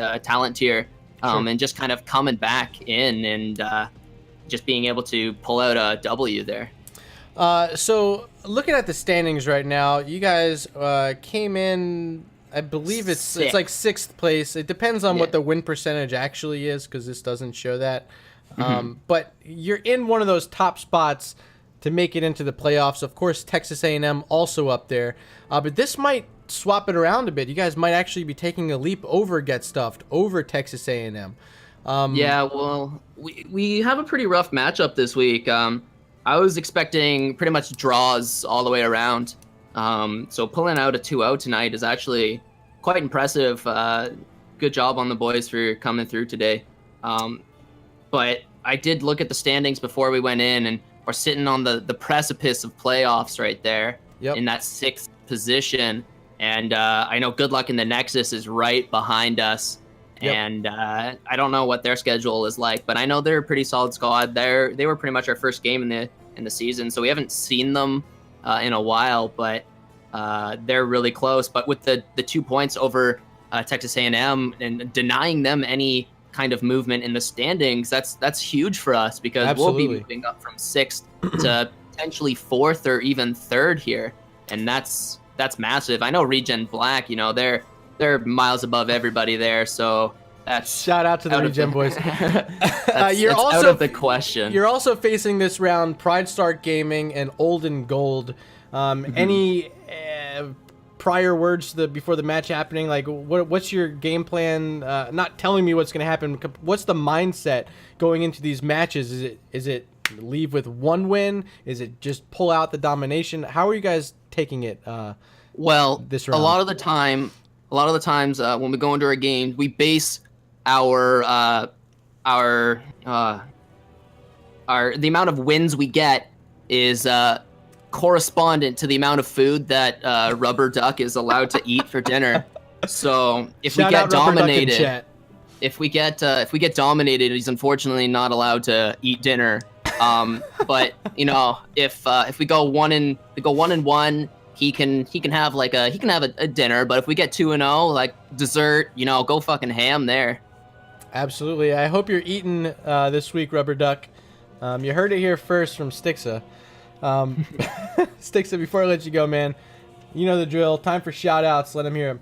tier, and just kind of coming back in and just being able to pull out a W there. So looking at the standings right now, you guys came in, I believe it's like 6th place. It depends on what Yeah. the win percentage actually is, because this doesn't show that. But you're in one of those top spots to make it into the playoffs. Of course, Texas A&M also up there. But this might swap it around a bit. You guys might actually be taking a leap over Get Stuffed, over Texas A&M. Yeah, well, we have a pretty rough matchup this week. I was expecting pretty much draws all the way around. So pulling out a 2-0 tonight is actually quite impressive. Good job on the boys for coming through today. But I did look at the standings before we went in, and we're sitting on the precipice of playoffs right there. Yep. In that 6th position. And I know Good Luck in the Nexus is right behind us. Yep. And I don't know what their schedule is like, but I know they're a pretty solid squad. They were pretty much our first game in the season, so we haven't seen them in a while, but they're really close. But with the 2 points over Texas A&M and denying them any kind of movement in the standings, that's huge for us, because Absolutely. we'll be moving up from 6th to potentially 4th or even 3rd here, and that's massive. I know Regen Black, you know, they're miles above everybody there, so that's Shout out to the out of Regen the- boys. that's also out of the question. You're also facing this round Pride Start Gaming and Olden Gold. Any prior words before the match happening? Like, what's your game plan? Not telling me what's going to happen. What's the mindset going into these matches? Is it leave with 1 win? Is it just pull out the domination? How are you guys taking it? Well, this a round? lot of the times when we go into our game, we base the amount of wins we get is correspondent to the amount of food that Rubber Duck is allowed to eat for dinner. So if Shout we get out Rubber Duck in dominated, chat. if we get dominated, he's unfortunately not allowed to eat dinner. But you know, if we go 1-1, he can have a dinner. But if we get 2-0, like dessert, you know, go fucking ham there. Absolutely. I hope you're eating this week, Rubber Duck. You heard it here first from Stixa. Stixa, before I let you go, man, you know the drill. Time for shout outs. Let him hear him.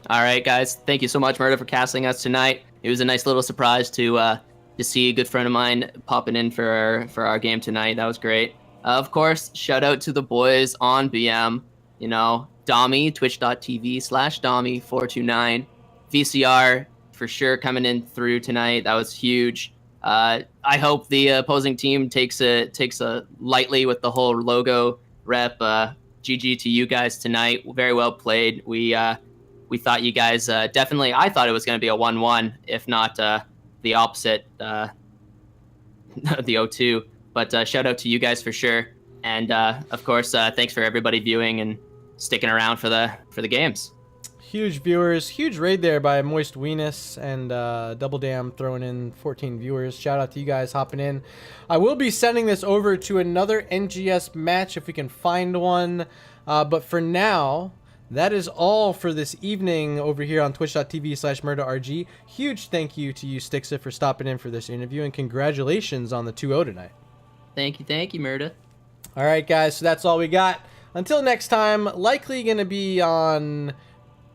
All right, guys. Thank you so much, Murda, for casting us tonight. It was a nice little surprise to see a good friend of mine popping in for our game tonight. That was great. Of course, shout out to the boys on BM. You know, Domi, twitch.tv/Domi429. VCR, for sure, coming in through tonight. That was huge. I hope the opposing team takes a lightly with the whole logo rep. GG to you guys tonight. Very well played. We thought you guys definitely. I thought it was going to be a 1-1, if not the opposite, the 0-2. But shout out to you guys for sure. And of course, thanks for everybody viewing and sticking around for the games. Huge viewers, huge raid there by Moist Weenus and Double Dam throwing in 14 viewers. Shout out to you guys hopping in. I will be sending this over to another NGS match if we can find one. But for now, that is all for this evening over here on twitch.tv/MurdaRG. Huge thank you to you, Stixa, for stopping in for this interview, and congratulations on the 2-0 tonight. Thank you, Murda. All right, guys, so that's all we got. Until next time, likely going to be on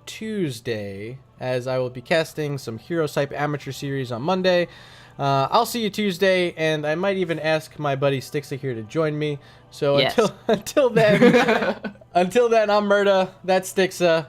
Tuesday, as I will be casting some Heroes Hype Amateur Series on Monday. I'll see you Tuesday, and I might even ask my buddy Stixa here to join me. So yes. until then, I'm Murda. That's Stixa.